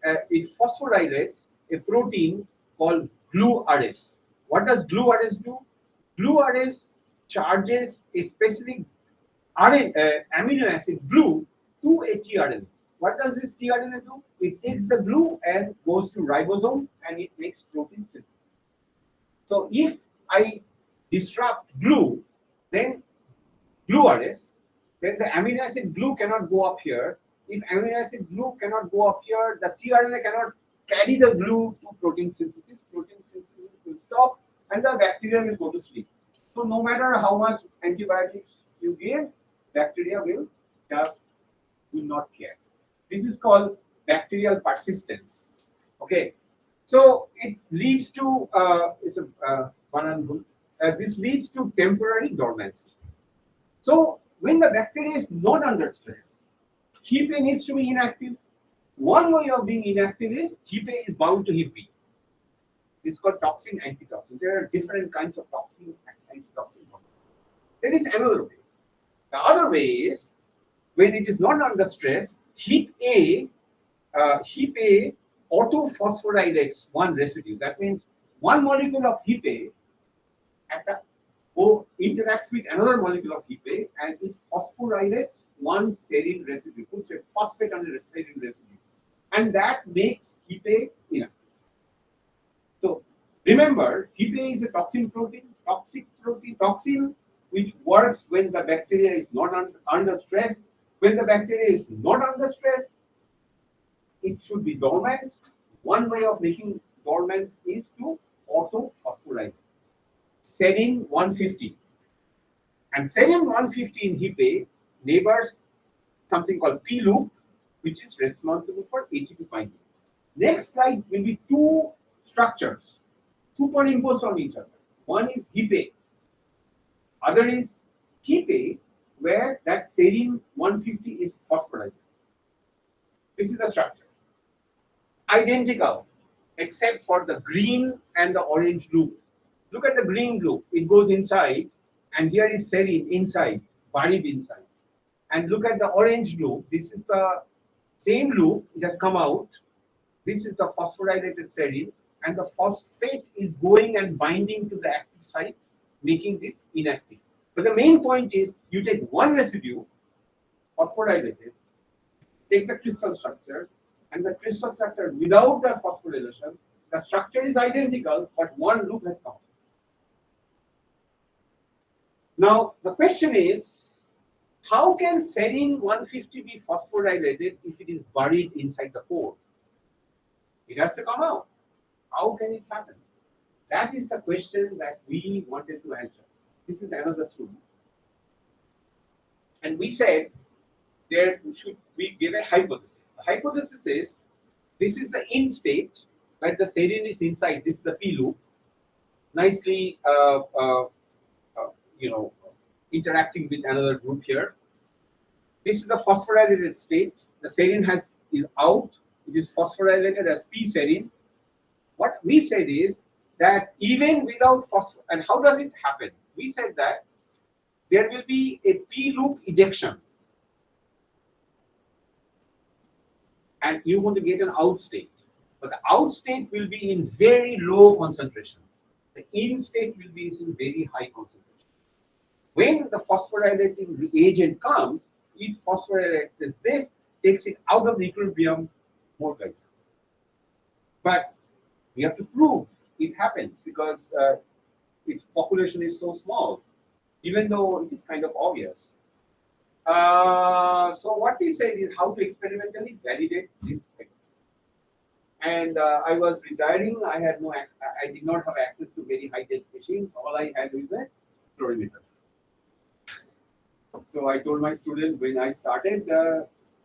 phosphorylates a protein called GluRS. What does GluRS do? GluRS charges a specific amino acid glue to a tRNA. What does this tRNA do? It takes the glue and goes to ribosome and it makes protein synthesis. So if I disrupt glue, then GluRS, then the amino acid glue cannot go up here. If amino acid glue cannot go up here, the tRNA cannot carry the glue to protein synthesis. Protein synthesis will stop and the bacteria will go to sleep. So no matter how much antibiotics you give, bacteria will just will not care. This is called bacterial persistence. Okay, so it leads to this leads to temporary dormancy. So when the bacteria is not under stress, Hep A needs to be inactive. One way of being inactive is Hep A is bound to Hep B. It's called toxin antitoxin. There are different kinds of toxin antitoxin. There is another way. The other way is when it is not under stress, Hep A autophosphorylates one residue. That means one molecule of Hep A interacts with another molecule of Hep A and it phosphorylates one serine residue, puts a phosphate on a serine residue, and that makes Hep A inactive. So remember, Hep A is a toxin protein, toxin which works when the bacteria is not under stress. When the bacteria is not under stress, it should be dormant. One way of making dormant is to autophosphorylate. Serine 150. And serine 150 in Hep A neighbors something called P loop, which is responsible for ATP binding. Next slide will be two structures superimposed on each other. One is Hep A, other is Hep A, where that serine 150 is phosphorylated. This is the structure. Identical, except for the green and the orange loop. Look at the green loop. It goes inside, and here is serine inside, buried inside. And look at the orange loop. This is the same loop. It has come out. This is the phosphorylated serine, and the phosphate is going and binding to the active site, making this inactive. But the main point is, you take one residue, phosphorylated, take the crystal structure, and the crystal structure without the phosphorylation, the structure is identical, but one loop has come. Now, the question is, how can serine 150 be phosphorylated if it is buried inside the core? It has to come out. How can it happen? That is the question that we wanted to answer. This is another student. And we said there should we give a hypothesis. The hypothesis is this is the in state, like the serine is inside, this is the P loop, nicely interacting with another group here. This is the phosphorylated state. The serine is out. It is phosphorylated as P serine. What we said is that even without phosphor, and how does it happen? We said that there will be a P loop ejection, and you want to get an out state. But the out state will be in very low concentration. The in state will be in very high concentration. When the phosphorylating reagent comes, it phosphorylates this, takes it out of the equilibrium, more guys. But we have to prove it happens because its population is so small, even though it is kind of obvious. So what we said is how to experimentally validate this thing. And I was retiring. I did not have access to very high-tech machines. All I had was a fluorimeter. So I told my students when I started,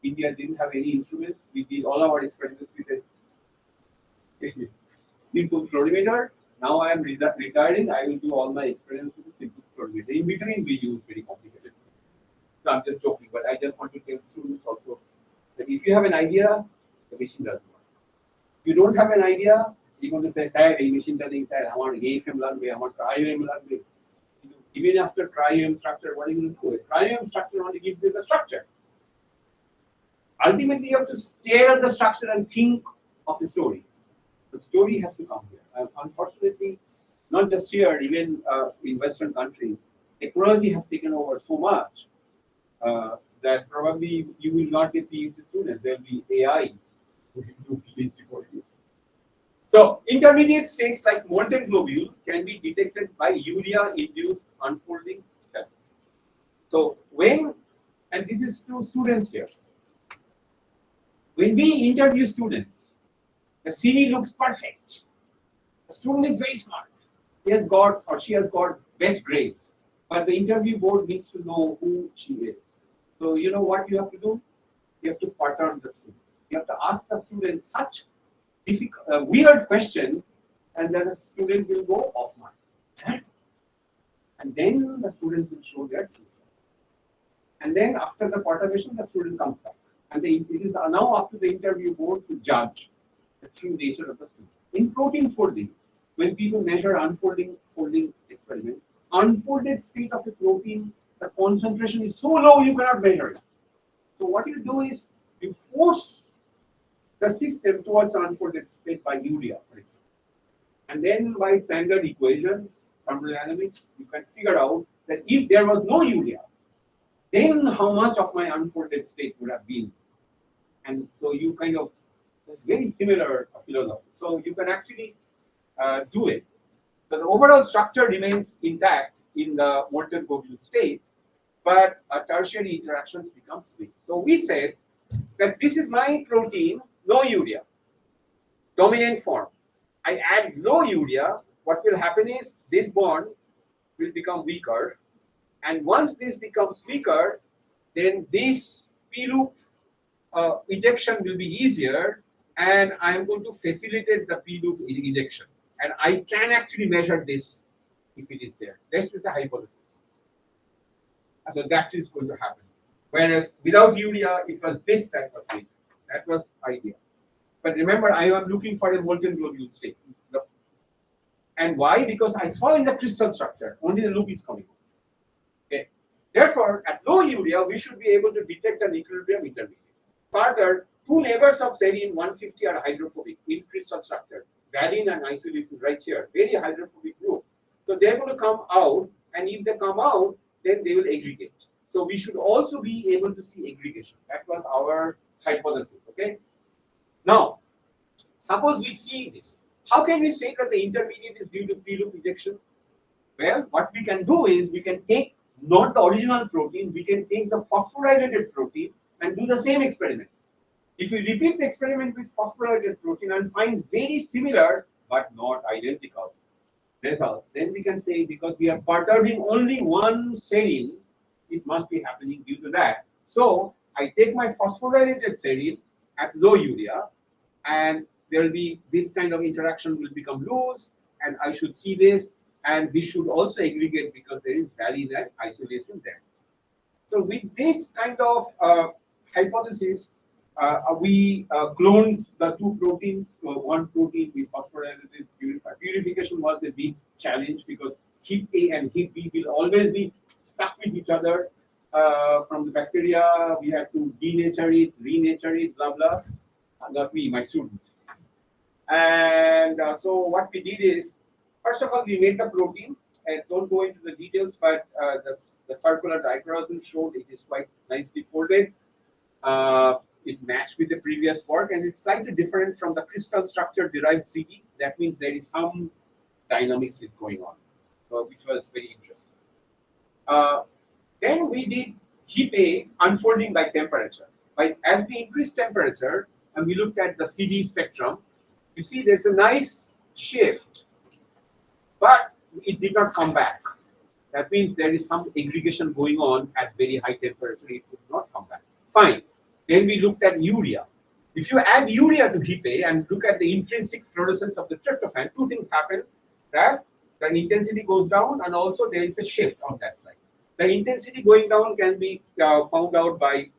India didn't have any instruments. We did all our experiments with a simple fluorimeter. Now I am retiring. I will do all my experiments with a simple fluorimeter. In between, we use very complicated. So I'm just joking, but I just want to tell students also that if you have an idea, the machine doesn't work. If you don't have an idea, you're going to say, "Sir, a machine doesn't say I want AFM learn, I want IOM learn." Even after triune structure, what are you going to do? A triune structure only gives you the structure. Ultimately, you have to stare at the structure and think of the story. The story has to come here. Unfortunately, not just here, even in Western countries, technology has taken over so much that probably you will not get PhD students. There will be AI who will do PhD for you. So, intermediate states like molten globule can be detected by urea-induced unfolding steps. So, when, and this is to students here, when we interview students, the CV looks perfect. The student is very smart. He has got or she has got best grades, but the interview board needs to know who she is. So you know what you have to do? You have to pattern the student. You have to ask the student such difficult, weird question, and then the student will go off mark. And then the student will show their true self. And then after the patternation, the student comes back. And it is now up to the interview board to judge the true nature of the student. In protein folding, when people measure unfolding folding experiments, unfolded state of the protein, the concentration is so low you cannot measure it. So what you do is you force the system towards unfolded state by urea, for example. And then by standard equations, thermodynamics, you can figure out that if there was no urea, then how much of my unfolded state would have been. And so you kind of, it's very similar philosophy. So you can actually do it. So the overall structure remains intact in the molten globule state, but a tertiary interactions becomes weak. So we said that this is my protein, no urea, dominant form. I add no urea, what will happen is this bond will become weaker, and once this becomes weaker, then this P loop ejection will be easier, and I am going to facilitate the P loop ejection. And I can actually measure this if it is there. This is the hypothesis. So that is going to happen. Whereas without urea, it was this that was made. That was idea. But remember, I am looking for a molten globule state. And why? Because I saw in the crystal structure, only the loop is coming. Okay. Therefore, at low urea, we should be able to detect an equilibrium intermediate. Further, two neighbors of serine 150 are hydrophobic in crystal structure. Valine and isoleucine right here, very hydrophobic group. So they're going to come out, and if they come out, then they will aggregate. So we should also be able to see aggregation. That was our hypothesis. Okay. Now, suppose we see this. How can we say that the intermediate is due to P-loop ejection? Well, what we can do is we can take not the original protein, we can take the phosphorylated protein and do the same experiment. If we repeat the experiment with phosphorylated protein and find very similar but not identical results, then we can say because we are perturbing only one serine, it must be happening due to that. So I take my phosphorylated serine at low urea, and there will be this kind of interaction will become loose, and I should see this, and we should also aggregate because there is valine and isolation there. So with this kind of hypothesis, we cloned the two proteins. One protein we phosphorylated, purification was a big challenge because hip A and hip B will always be stuck with each other. From the bacteria, we had to denature it, renature it, blah blah. Not me, my student. And so what we did is, first of all, we made the protein. And don't go into the details, but the circular dichroism showed it is quite nicely folded. It matched with the previous work, and it's slightly different from the crystal structure derived CD. That means there is some dynamics is going on, which was very interesting. Then we did heap A unfolding by temperature. As we increase temperature and we looked at the CD spectrum, you see there's a nice shift, but it did not come back. That means there is some aggregation going on at very high temperature. It would not come back. Fine. Then we looked at urea. If you add urea to heap A and look at the intrinsic fluorescence of the tryptophan, two things happen. That the intensity goes down, and also there is a shift on that side. The intensity going down can be found out by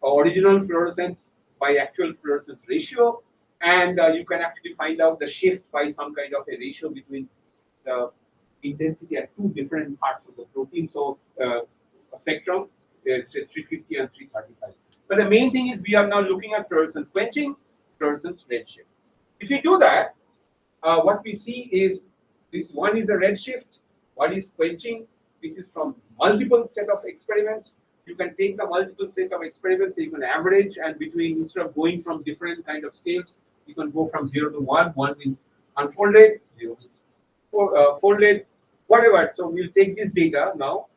original fluorescence, by actual fluorescence ratio, and you can actually find out the shift by some kind of a ratio between the intensity at two different parts of the protein. So a spectrum, say 350 and 335. But the main thing is we are now looking at fluorescence quenching, fluorescence redshift. If you do that, what we see is this one is a redshift, one is quenching. This is from multiple set of experiments. You can take the multiple set of experiments, you can average, and between, instead of going from different kind of scales, you can go from 0 to 1. 1 means unfolded, 0 means folded, whatever. So we'll take this data now,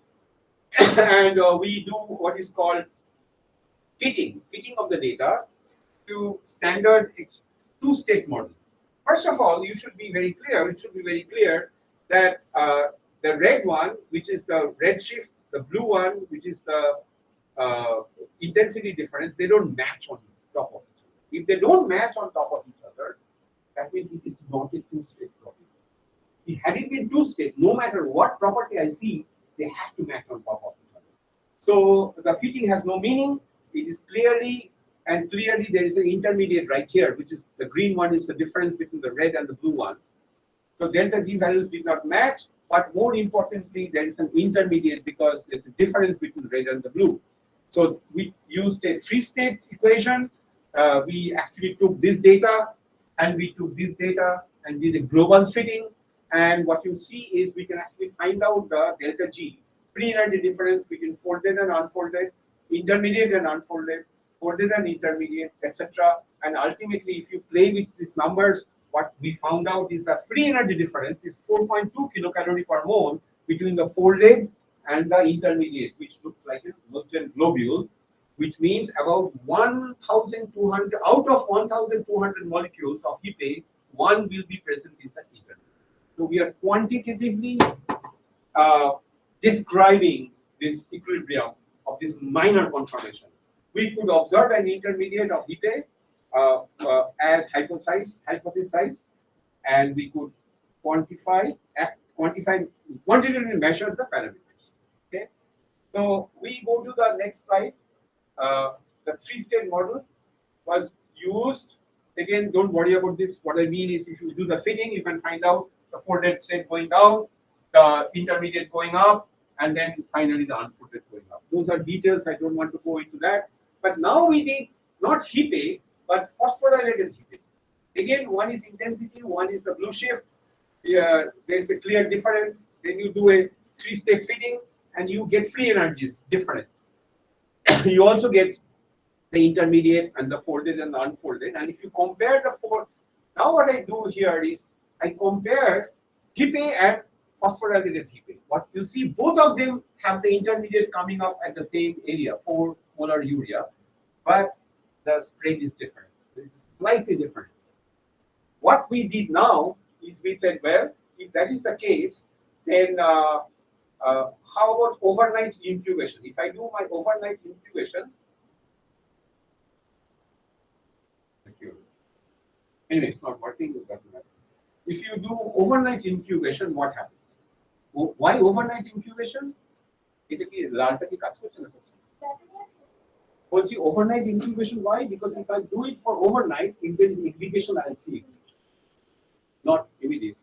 and we do what is called fitting of the data to standard two-state model. First of all, you should be very clear. It should be very clear that the red one, which is the redshift, the blue one, which is the intensity difference, they don't match on top of each other. If they don't match on top of each other, that means it is not a two-state property. If had it been two-state, no matter what property I see, they have to match on top of each other. So the fitting has no meaning. It is clearly there is an intermediate right here, which is the green one is the difference between the red and the blue one. So delta G values did not match, but more importantly, there is an intermediate because there's a difference between red and the blue. So we used a three-state equation. We actually took this data and we took this data and did a global fitting. And what you see is we can actually find out the delta G, free energy difference between folded and unfolded, intermediate and unfolded, folded and intermediate, etc. And ultimately, if you play with these numbers, what we found out is that free energy difference is 4.2 kilocalorie per mole between the folded and the intermediate, which looks like a molten globule, which means about 1,200 out of 1,200 molecules of Hepe, one will be present in the intermediate. So we are quantitatively describing this equilibrium of this minor conformation. We could observe an intermediate of Hepe as hypothesized, and we could quantitatively measure the parameters. Okay, so we go to the next slide. The three-state model was used. Again, don't worry about this. What I mean is, if you do the fitting, you can find out the folded state going down, the intermediate going up, and then finally the unfolded going up. Those are details. I don't want to go into that. But now we need not Hepe, but phosphorylated Hepe. Again, one is intensity, one is the blue shift. There's a clear difference. Then you do a three-state fitting, and you get free energies different. You also get the intermediate and the folded and the unfolded. And if you compare the four, now what I do here is I compare Hepe and phosphorylated Hepe. What you see, both of them have the intermediate coming up at the same area, 4 molar urea, but the spread is different. It's slightly different. What we did now is we said, well, if that is the case, then how about overnight incubation? If I do my overnight incubation, anyway, it's not working, it doesn't matter. If you do overnight incubation, what happens? Why overnight incubation? এটা কি লালটা কি কাজ করছে না করছে? বলছি overnight incubation, why? Because if I do it for overnight, if there is aggregation, I'll see it. Not immediate.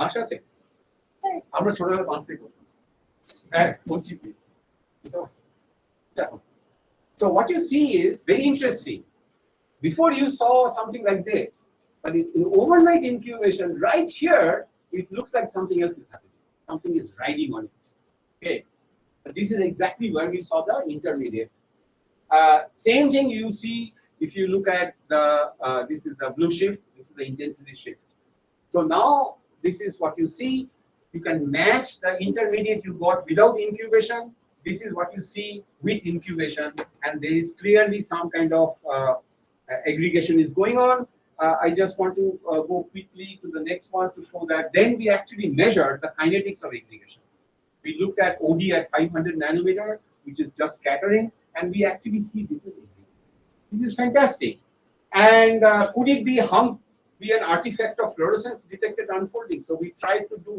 আশা আছে? আমরা ছোটবেলায় পাঁচ থেকে করতাম। হ্যাঁ, বলছি কি? So what you see is very interesting. Before you saw something like this, but in overnight incubation, right here, it looks like something else is happening. Something is riding on it. Okay, but this is exactly where we saw the intermediate. Same thing you see if you look at the this is the blue shift, this is the intensity shift. So now this is what you see. You can match the intermediate you got without incubation. This is what you see with incubation, and there is clearly some kind of aggregation is going on. I just want to go quickly to the next one to show that then we actually measured the kinetics of aggregation. We looked at OD at 500 nanometer, which is just scattering, and we actually see this is aggregation. This is fantastic. And could it be hump be an artifact of fluorescence detected unfolding? So we tried to do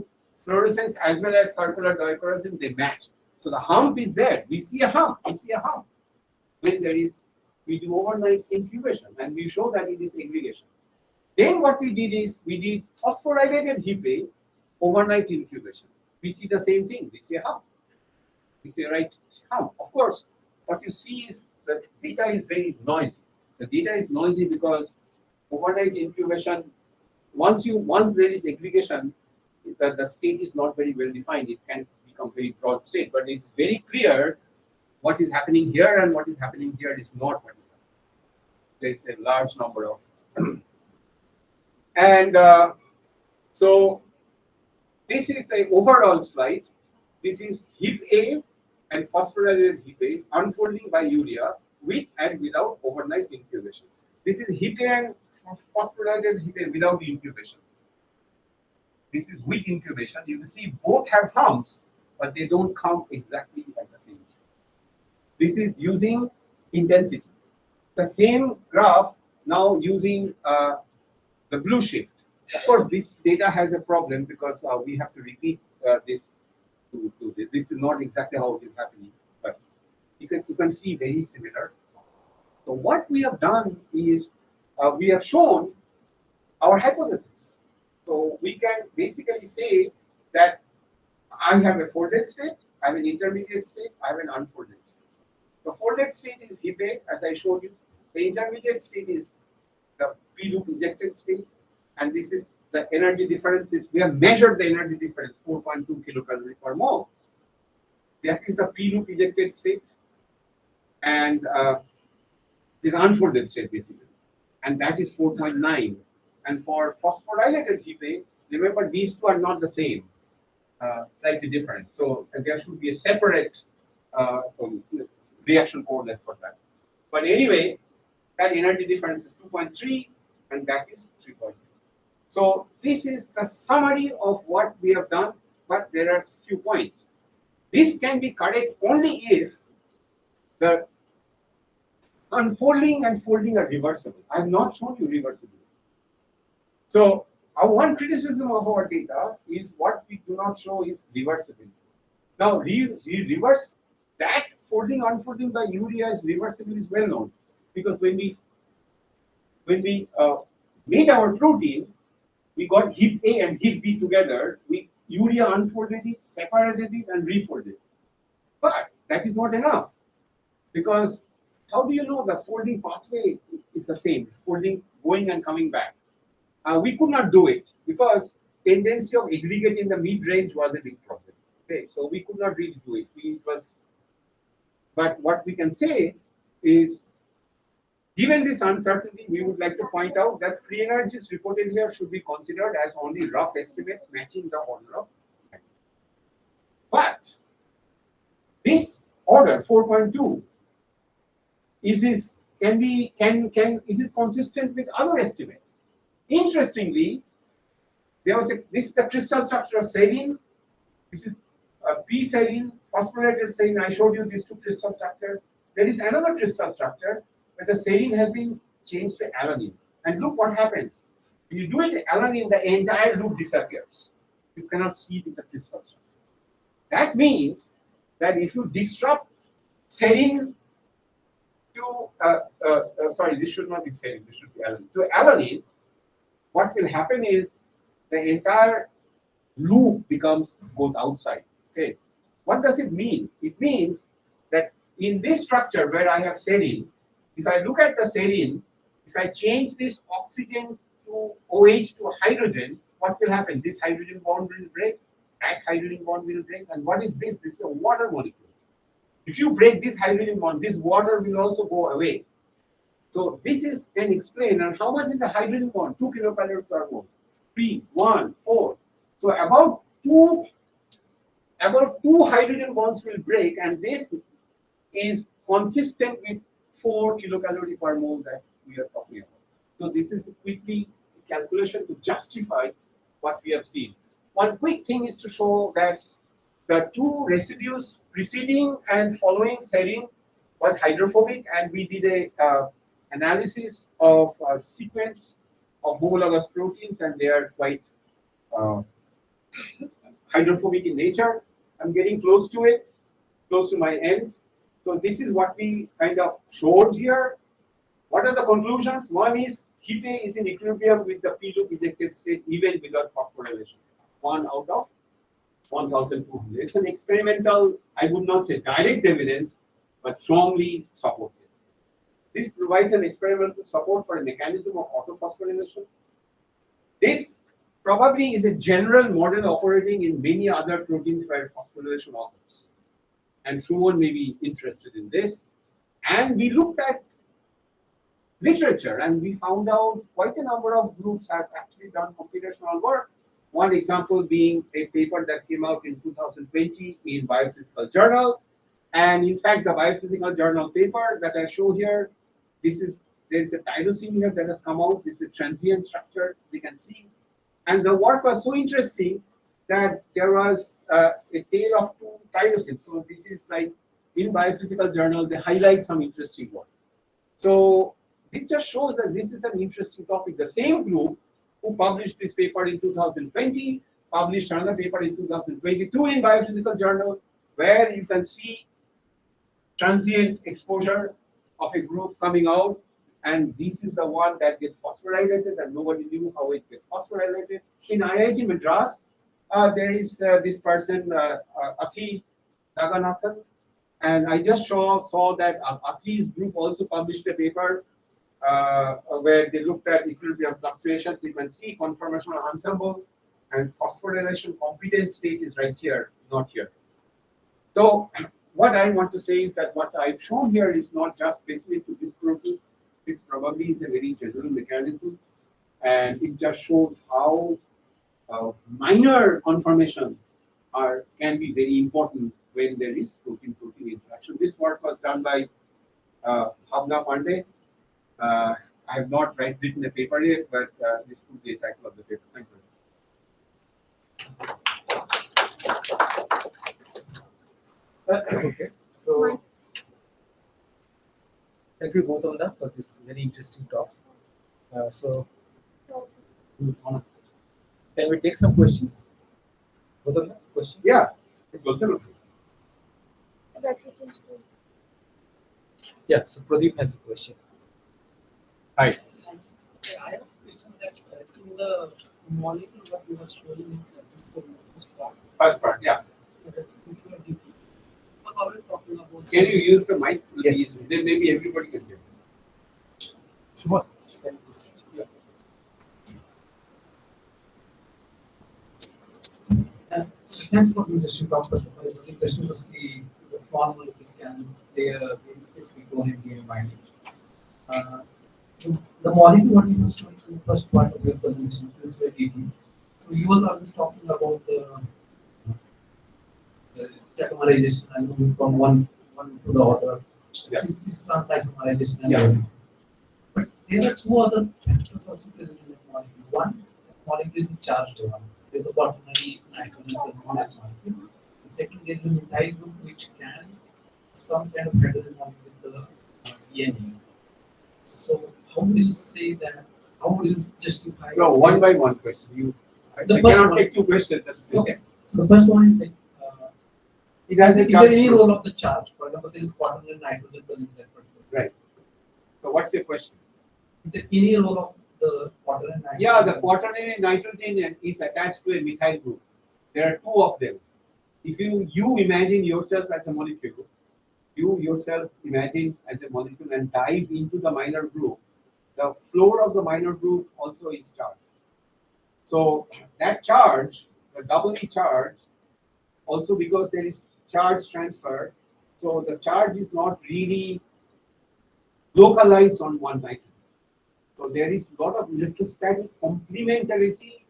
fluorescence as well as circular dichroism, they match. So the hump is there. We see a hump. We see a hump. When there is, we do overnight incubation and we show that it is aggregation. Then what we did is we did phosphorylated Hepe overnight incubation. We see the same thing. We say how? We say right how? Of course, what you see is that data is very noisy. The data is noisy because overnight incubation, once there is aggregation, the state is not very well defined. It can become very broad state, but it's very clear what is happening here and what is happening here is not what is happening. There is a large number of and so this is the overall slide. This is heap A and phosphorylated heap A unfolding by urea with and without overnight incubation. This is heap A and phosphorylated heap A without incubation. This is with incubation. You can see both have humps, but they don't come exactly at the same time. This is using intensity. The same graph now using the blue shift. Of course, this data has a problem because we have to repeat this to this. This is not exactly how it is happening, but you can see very similar. So what we have done is we have shown our hypothesis. So we can basically say that I have a folded state, I have an intermediate state, I have an unfolded state. The folded state is heap A, as I showed you. The intermediate state is the p-loop ejected state, and this is the energy difference. We have measured the energy difference, 4.2 kilocalorie per mole. That is the p-loop ejected state, and this unfolded state basically, and that is 4.9. And for phosphorylated heap A, remember these two are not the same, slightly different. So there should be a separate reaction coordinate for that. But anyway, that energy difference is 2.3 and that is 3.2. So this is the summary of what we have done, but there are few points. This can be correct only if the unfolding and folding are reversible. I have not shown you reversibility. So our one criticism of our data is what we do not show is reversibility. Now reverse that folding unfolding by urea is reversible is well known, because when we made our protein, we got heap A and heap B together. Urea unfolded it, separated it, and refolded it. But that is not enough, because how do you know the folding pathway is the same, folding going and coming back? We could not do it because tendency of aggregate in the mid-range was a big problem. Okay, so we could not really do it. But what we can say is, given this uncertainty, we would like to point out that free energies reported here should be considered as only rough estimates matching the order of magnitude. But this order 4.2 is it consistent with other estimates? Interestingly, this is the crystal structure of serine. This is p-serine, phosphorylated serine. I showed you these two crystal structures. There is another crystal structure where the serine has been changed to alanine. And look what happens. When you do it to alanine, the entire loop disappears. You cannot see it in the crystal structure. That means that if you disrupt serine to, sorry, this should not be serine, this should be alanine. To alanine, what will happen is the entire loop goes outside. Okay, what does it mean? It means that in this structure where I have serine, if I look at the serine, if I change this oxygen to OH to hydrogen, what will happen? This hydrogen bond will break, that hydrogen bond will break, and what is this? This is a water molecule. If you break this hydrogen bond, this water will also go away. So this is can explain. And how much is the hydrogen bond? 2 kilocalories per mole. 3, 1, 4. So about two hydrogen bonds will break, and this is consistent with 4 kilocalorie per mole that we are talking about. So this is quickly calculation to justify what we have seen. One quick thing is to show that the two residues preceding and following serine was hydrophobic, and we did a analysis of a sequence of homologous proteins, and they are quite hydrophobic in nature. I'm getting close to it, close to my end. So this is what we kind of showed here. What are the conclusions? One is heap A is in equilibrium with the p-loop ejected state even without phosphorylation. 1 out of 1,200. It's an experimental, I would not say direct evidence, but strongly supports it. This provides an experimental support for a mechanism of autophosphorylation. This probably is a general model operating in many other proteins where phosphorylation occurs. And Shumon may be interested in this. And we looked at literature and we found out quite a number of groups have actually done computational work. One example being a paper that came out in 2020 in Biophysical Journal. And in fact, the Biophysical Journal paper that I show here, there is a tyrosine here that has come out. This is a transient structure, we can see. And the work was so interesting that there was a tale of two tyrosines. So this is like in Biophysical Journal, they highlight some interesting work. So it just shows that this is an interesting topic. The same group who published this paper in 2020 published another paper in 2022 in Biophysical Journal, where you can see transient exposure of a group coming out, and this is the one that gets phosphorylated, and nobody knew how it gets phosphorylated. In IIT Madras, there is this person, Athi Naganathan, and I just saw that Athi's group also published a paper where they looked at equilibrium fluctuations. You can see conformational ensemble and phosphorylation competent state is right here, not here. So what I want to say is that what I've shown here is not just specific to this protein. This probably is a very general mechanism, and it just shows how minor conformations can be very important when there is protein-protein interaction. This work was done by Bhavna Pandey. I have not written a paper yet, but this could be a title of the paper. Thank you. Okay, so thank you both on that for this very interesting talk. Can we take some questions? Both of them, questions? Yeah, it's also yeah. So Pradeep has a question. Hi. I have a question that in the molecule what you were showing in this part. first part, yeah. This one DP. I was always talking about. Can you use the mic? Yes. Then maybe everybody can hear. Shumon. Yeah. Thanks for the interesting talk, Prof. It was interesting to see the small molecules can play a very specific role in DNA binding. The molecule what you was showing in the first part of your presentation is very DT. So you was always talking about the tautomerization and moving from one to the other. Yeah. This trans-isomerization and Yeah. everything. But there are two other factors also present in the molecule. One, the molecule is a charged one. There is a quaternary nitrogen present in that molecule. The second, there is a methyl group which can some kind of hydrogen bond with the DNA. So how would you say that? How would you justify? No, one by one question. I The first cannot one. take two questions at the same Okay. So the first one is like, It has a is there charge any group. role of the charge? For example, there is quaternary nitrogen present in that particular. Right. So what's your question? Is there any role of the quaternary nitrogen? Yeah, the quaternary nitrogen is attached to a methyl group. There are two of them. If you imagine yourself as a molecule, you yourself imagine as a molecule and dive into the minor group, the floor of the minor group also is charged. So that charge, the doubly charged, also because there is charge transfer, so the charge is not really localized on one nitrogen. So there is a lot of electrostatic complementarity,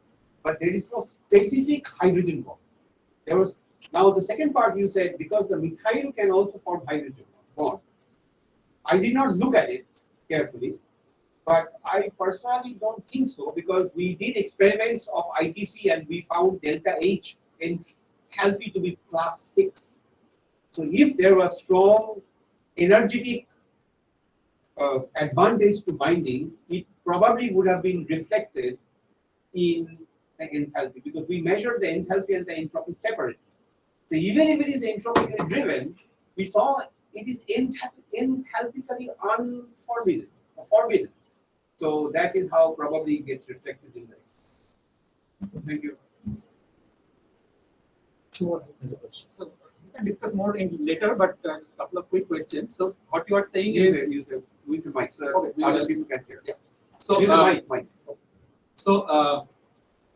but there is no specific hydrogen bond. There was now the second part you said because the methyl can also form hydrogen bond. I did not look at it carefully, but I personally don't think so because we did experiments of ITC and we found delta H enthalpy to be +6. So if there was strong energetic advantage to binding, it probably would have been reflected in the enthalpy because we measured the enthalpy and the entropy separately. So even if it is entropically driven, we saw it is enthalpically forbidden. So that is how probably it gets reflected in the experiment. Thank you. more as a question. So we can discuss more in later, but just a couple of quick questions. So what you are saying is, Use the mic, so Okay, other people can hear. yeah. So Use the mic. So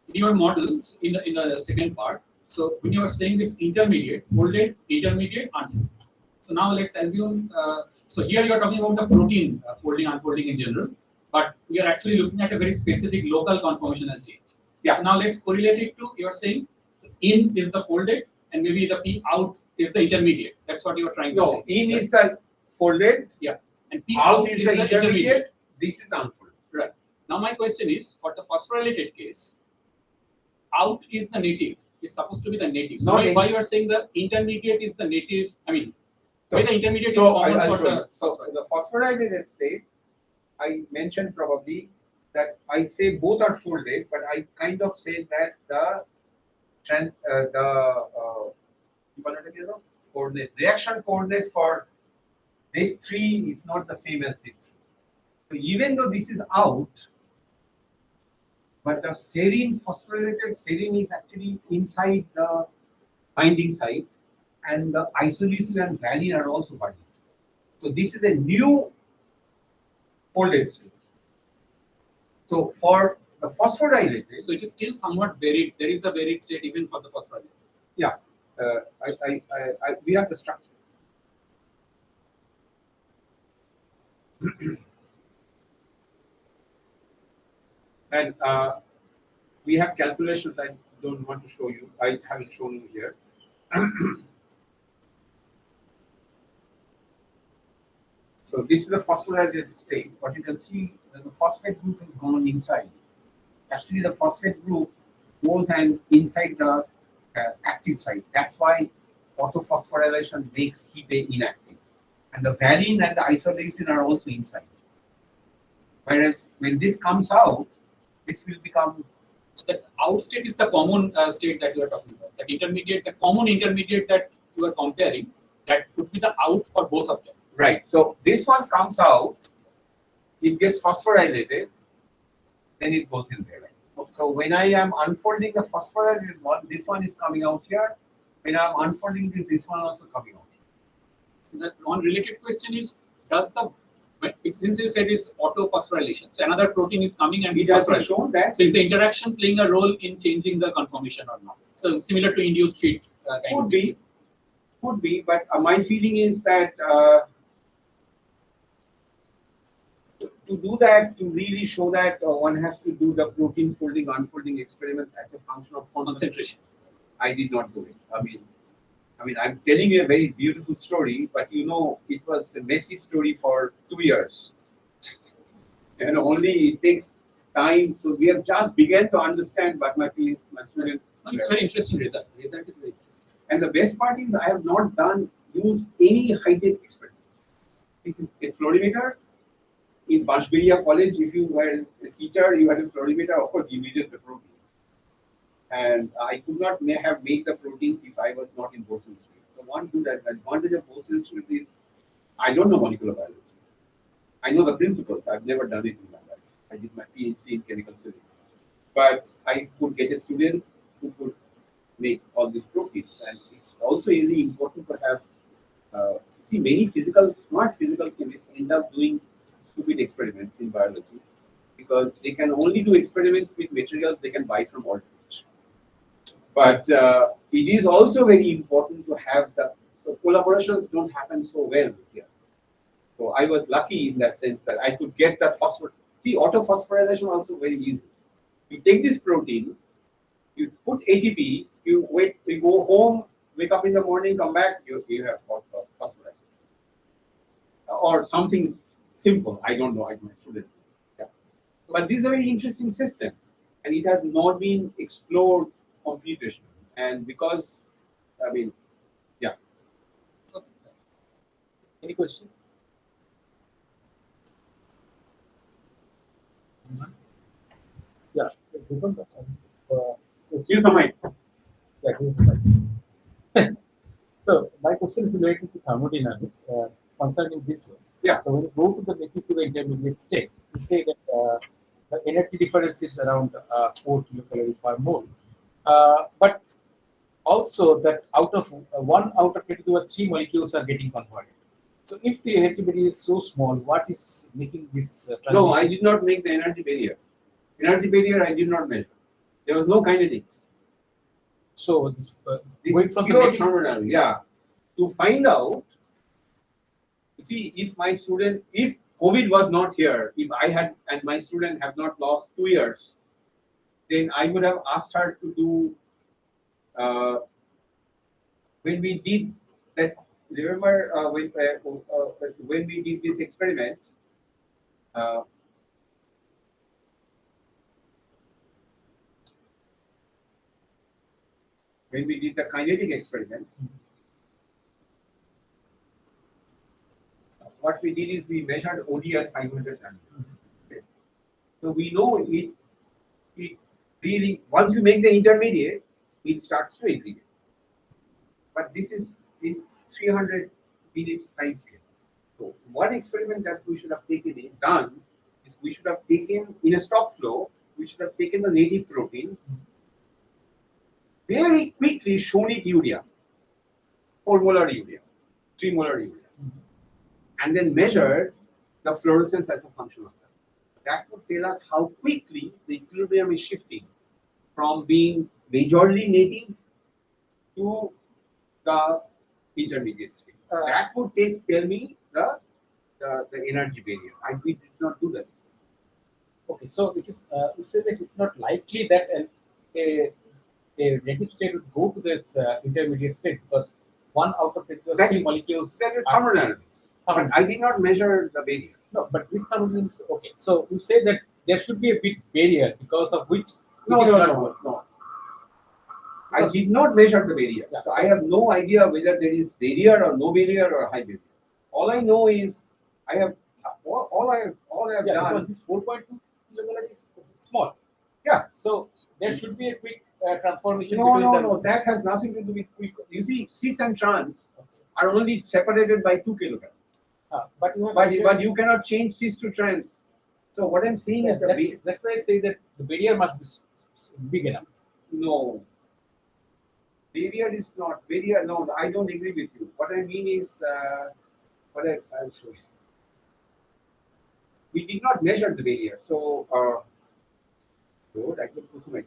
in your models, in the second part, so when you are saying this intermediate, folded, intermediate, unfolded. So now let's assume, so here you are talking about the protein folding, unfolding in general, but we are actually looking at a very specific local conformational change. Yeah. So now let's correlate it to, you are saying, in is the folded, and maybe the P out is the intermediate. That's what you are trying to say. No, in is the folded, Yeah. And P out is the intermediate, this is the unfolded. Right. Now my question is, for the phosphorylated case, out is the native, is supposed to be the native. So why you are saying the intermediate is the native? I mean, why the intermediate is common for the so the phosphorylated state, I mentioned probably that I say both are folded, but I kind of say that the coordinate reaction coordinate for this three is not the same as this three. So even though this is out, but the serine phosphorylated serine is actually inside the binding site, and the isoleucine and valine are also binding. So this is a new folded state. So for the phosphodilated, so it is still somewhat buried. There is a buried state even for the phosphorylated. yeah, we have the structure. And we have calculations I don't want to show you. I haven't shown you here. So this is the phosphorylated state. What you can see that the phosphate group is gone inside. Actually, the phosphate group goes and inside the active site. That's why autophosphorylation makes Hepa inactive. And the valine and the isoleucine are also inside. Whereas when this comes out, this will become. So that out state is the common state that you are talking about. That intermediate, the common intermediate that you are comparing, that could be the out for both of them. Right. So this one comes out, it gets phosphorylated, then it goes in there. So when I am unfolding the phosphorylated one, this one is coming out here. When I am unfolding this one also coming out. The one related question is, does the, since you said it's autophosphorylation, so another protein is coming and It has been shown that. So is the interaction playing a role in changing the conformation or not? So similar to induced heat kind of. Could be, but my feeling is that to do that, to really show that one has to do the protein folding, unfolding experiments as a function of concentration. I did not do it. I mean, I'm telling you a very beautiful story, but you know, it was a messy story for 2 years. And only it takes time. So we have just begun to understand, but my feelings, my students. No, it's a very interesting result. The result is very interesting. And the best part is I have not used any high-tech experiment. This is a fluorimeter. In Bashberia College, if you were a teacher, you had a fluorimeter, of course you needed the protein. And I could not have made the proteins if I was not in Bose Institute. So one good advantage of Bose Institute is I don't know molecular biology. I know the principles. I've never done it in my life. I did my PhD in chemical physics. But I could get a student who could make all these proteins. And it's also really important to have, see, many smart physical chemists end up doing stupid experiments in biology because they can only do experiments with materials they can buy from alternate. But it is also very important to have so collaborations don't happen so well here. So I was lucky in that sense that I could get that phosphor. See, autophosphorylation also very easy. You take this protein, you put ATP, you go home, wake up in the morning, come back, you have phosphorylation. Or something simple. I don't know. I'm a student. Yeah. But this is a very interesting system, and it has not been explored completely. And because, I mean, yeah. Any question? Yeah. So Gautam Basu, Use the mic. yeah, here's the mic. So my question is related to thermodynamics concerning this one. Yeah. So when you go to the native to the intermediate state, you say that the energy difference is around 4 kilocalorie per mole. But also that out of 3 molecules are getting converted. So if the energy barrier is so small, what is making this No, I transition? did not make the energy barrier. Energy barrier I did not measure. There was no kinetics. So this, This going is from the pure negative, thermodynamics. Yeah. To find out, you see, if my student, if COVID was not here, if I had and my student have not lost 2 years, then I would have asked her to do when we did that. Remember when we did this experiment? Uh, when we did the kinetic experiments, what we did is we measured OD at 500 nanometers. Okay. So we know it really, once you make the intermediate, it starts to aggregate. But this is in 300 minutes time scale. So one experiment that we should have done is we should have taken in a stock flow, we should have taken the native protein, very quickly shown it urea, 4 molar urea, 3 molar urea, and then measured the fluorescence as a function of that. That would tell us how quickly the equilibrium is shifting from being majorly native to the intermediate state. That would tell me the energy barrier. We did not do that. okay, so it is you say that it's not likely that a, a negative state would go to this intermediate state because one out of the That 3 is- molecules That is are- thermodynamics. But I did not measure the barrier. no, but this thermodynamics, okay. So you say that there should be a bit barrier because of which No, it is no, not no, working. no. I did not measure the barrier. Yeah. So I have no idea whether there is barrier or no barrier or high barrier. All I know is I have all I have Yeah, done. because this 4.2 kilomolar is small. Yeah. So there should be a quick transformation. No, between no, them. no. That has nothing to do with quick. You see, cis and trans are only separated by 2 kilograms. But you have But you cannot change cis to trans. So what I'm saying is that's why I say that the barrier must be big enough. no. Barrier is not barrier. No, I don't agree with you. What I mean is I'll show you. We did not measure the barrier. So good, I can put it.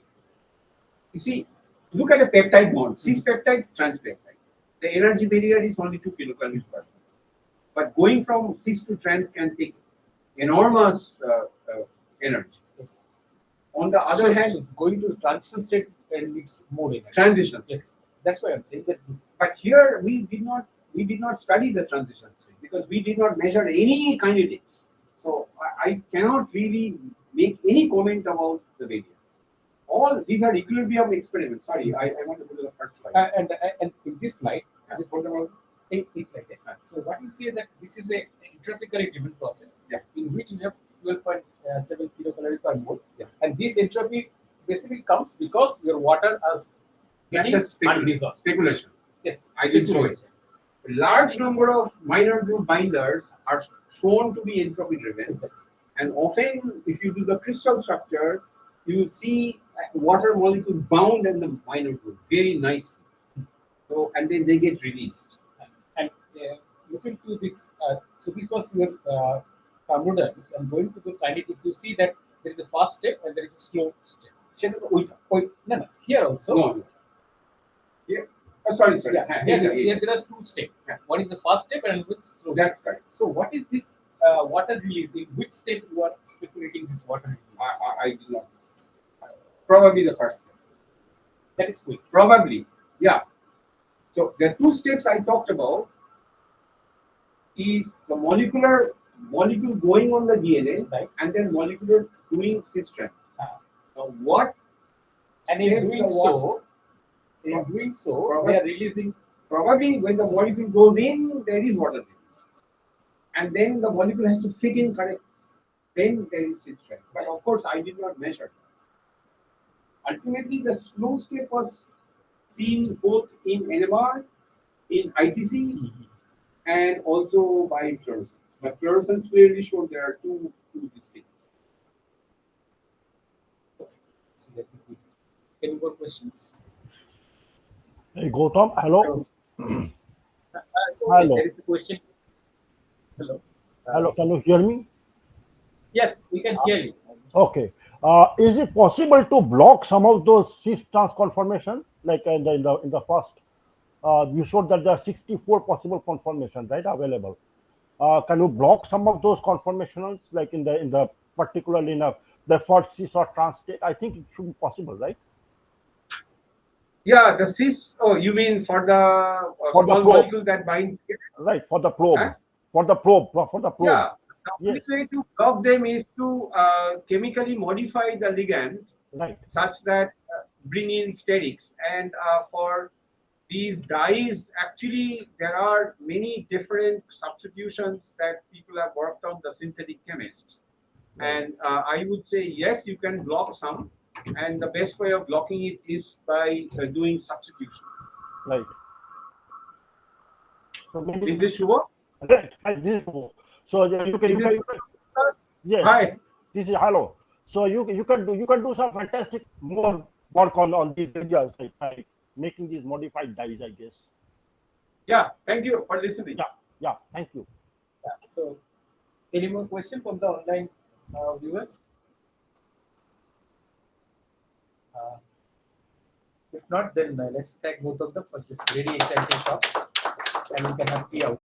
You see, look at a peptide bond, cis peptide, trans peptide. The energy barrier is only 2 kilocalories per mole. But going from cis to trans can take enormous energy. Yes. On the other hand, So going to transition state needs more energy. transitions. Yes, that's why I'm saying that this. But here we did not study the transition state because we did not measure any kinetics. So I cannot really make any comment about the barrier. All these are equilibrium experiments. Sorry, I want to go to the first slide. And in this slide, this is like that. So what you see that this is a entropically driven process in which you have 12.7 kilocalorie per mole. And this entropy basically comes because your water is That's getting a undissolved. speculation. Yes, I didn't show it. A large number of minor group binders are shown to be entropy driven. And often, if you do the crystal structure, you will see water molecules bound in the minor group very nicely. So, and then they get released. And look into this. So this was your thermodynamics, and going to the kinetics, you see that there is a fast step and there is a slow step. No. Here also. No. Yeah. Oh, sorry. Yeah, here there are 2 steps. One is the fast step and which slow. That's correct. So what is this water release? In which step you are speculating this water release? I do not. Probably the first step. That is quick. Probably. Yeah. So the 2 steps I talked about is the molecule going on the DNA, Right. and then molecular doing cis strands. Now what? And in step doing the so, they are releasing. Probably when the molecule goes in, there is water release, and then the molecule has to fit in correct. Then there is cis strand. But of course, I did not measure. Ultimately, the slow step was seen both in NMR, in ITC, and also by fluorescence. But fluorescence clearly showed there are two distincts. So let me quick. Any more questions? Hey, Gautam, hello. Okay, Hello. there is a question. Hello. Hello, can you hear me? Yes, we can hear you. Okay. Is it possible to block some of those cis trans conformations? Like in the first, you showed that there are 64 possible conformations, right, available. Can you block some of those conformations, like in the particularly in the first cis or trans state? I think it should be possible, right? Yeah, the cis. Oh, you mean for the For the small probe, molecule that binds it? right? For the Huh? probe, for the probe, for the probe. Yeah. The only Yes, way to block them is to chemically modify the ligand right, such that bring in sterics. And for these dyes, actually, there are many different substitutions that people have worked on, the synthetic chemists. right, And I would say, yes, you can block some. And the best way of blocking it is by doing substitution. right. So maybe Is this Shubha? right, right, this is true. So yeah, Is it? yes, Hi. this is hello. So you can do some fantastic more work on these areas, like making these modified dyes, I guess. Yeah, thank you for listening. Yeah, yeah. Thank you. Yeah. So, any more question from the online viewers? Uh, if not, then let's thank both of them for this very exciting talk, and we can have tea out.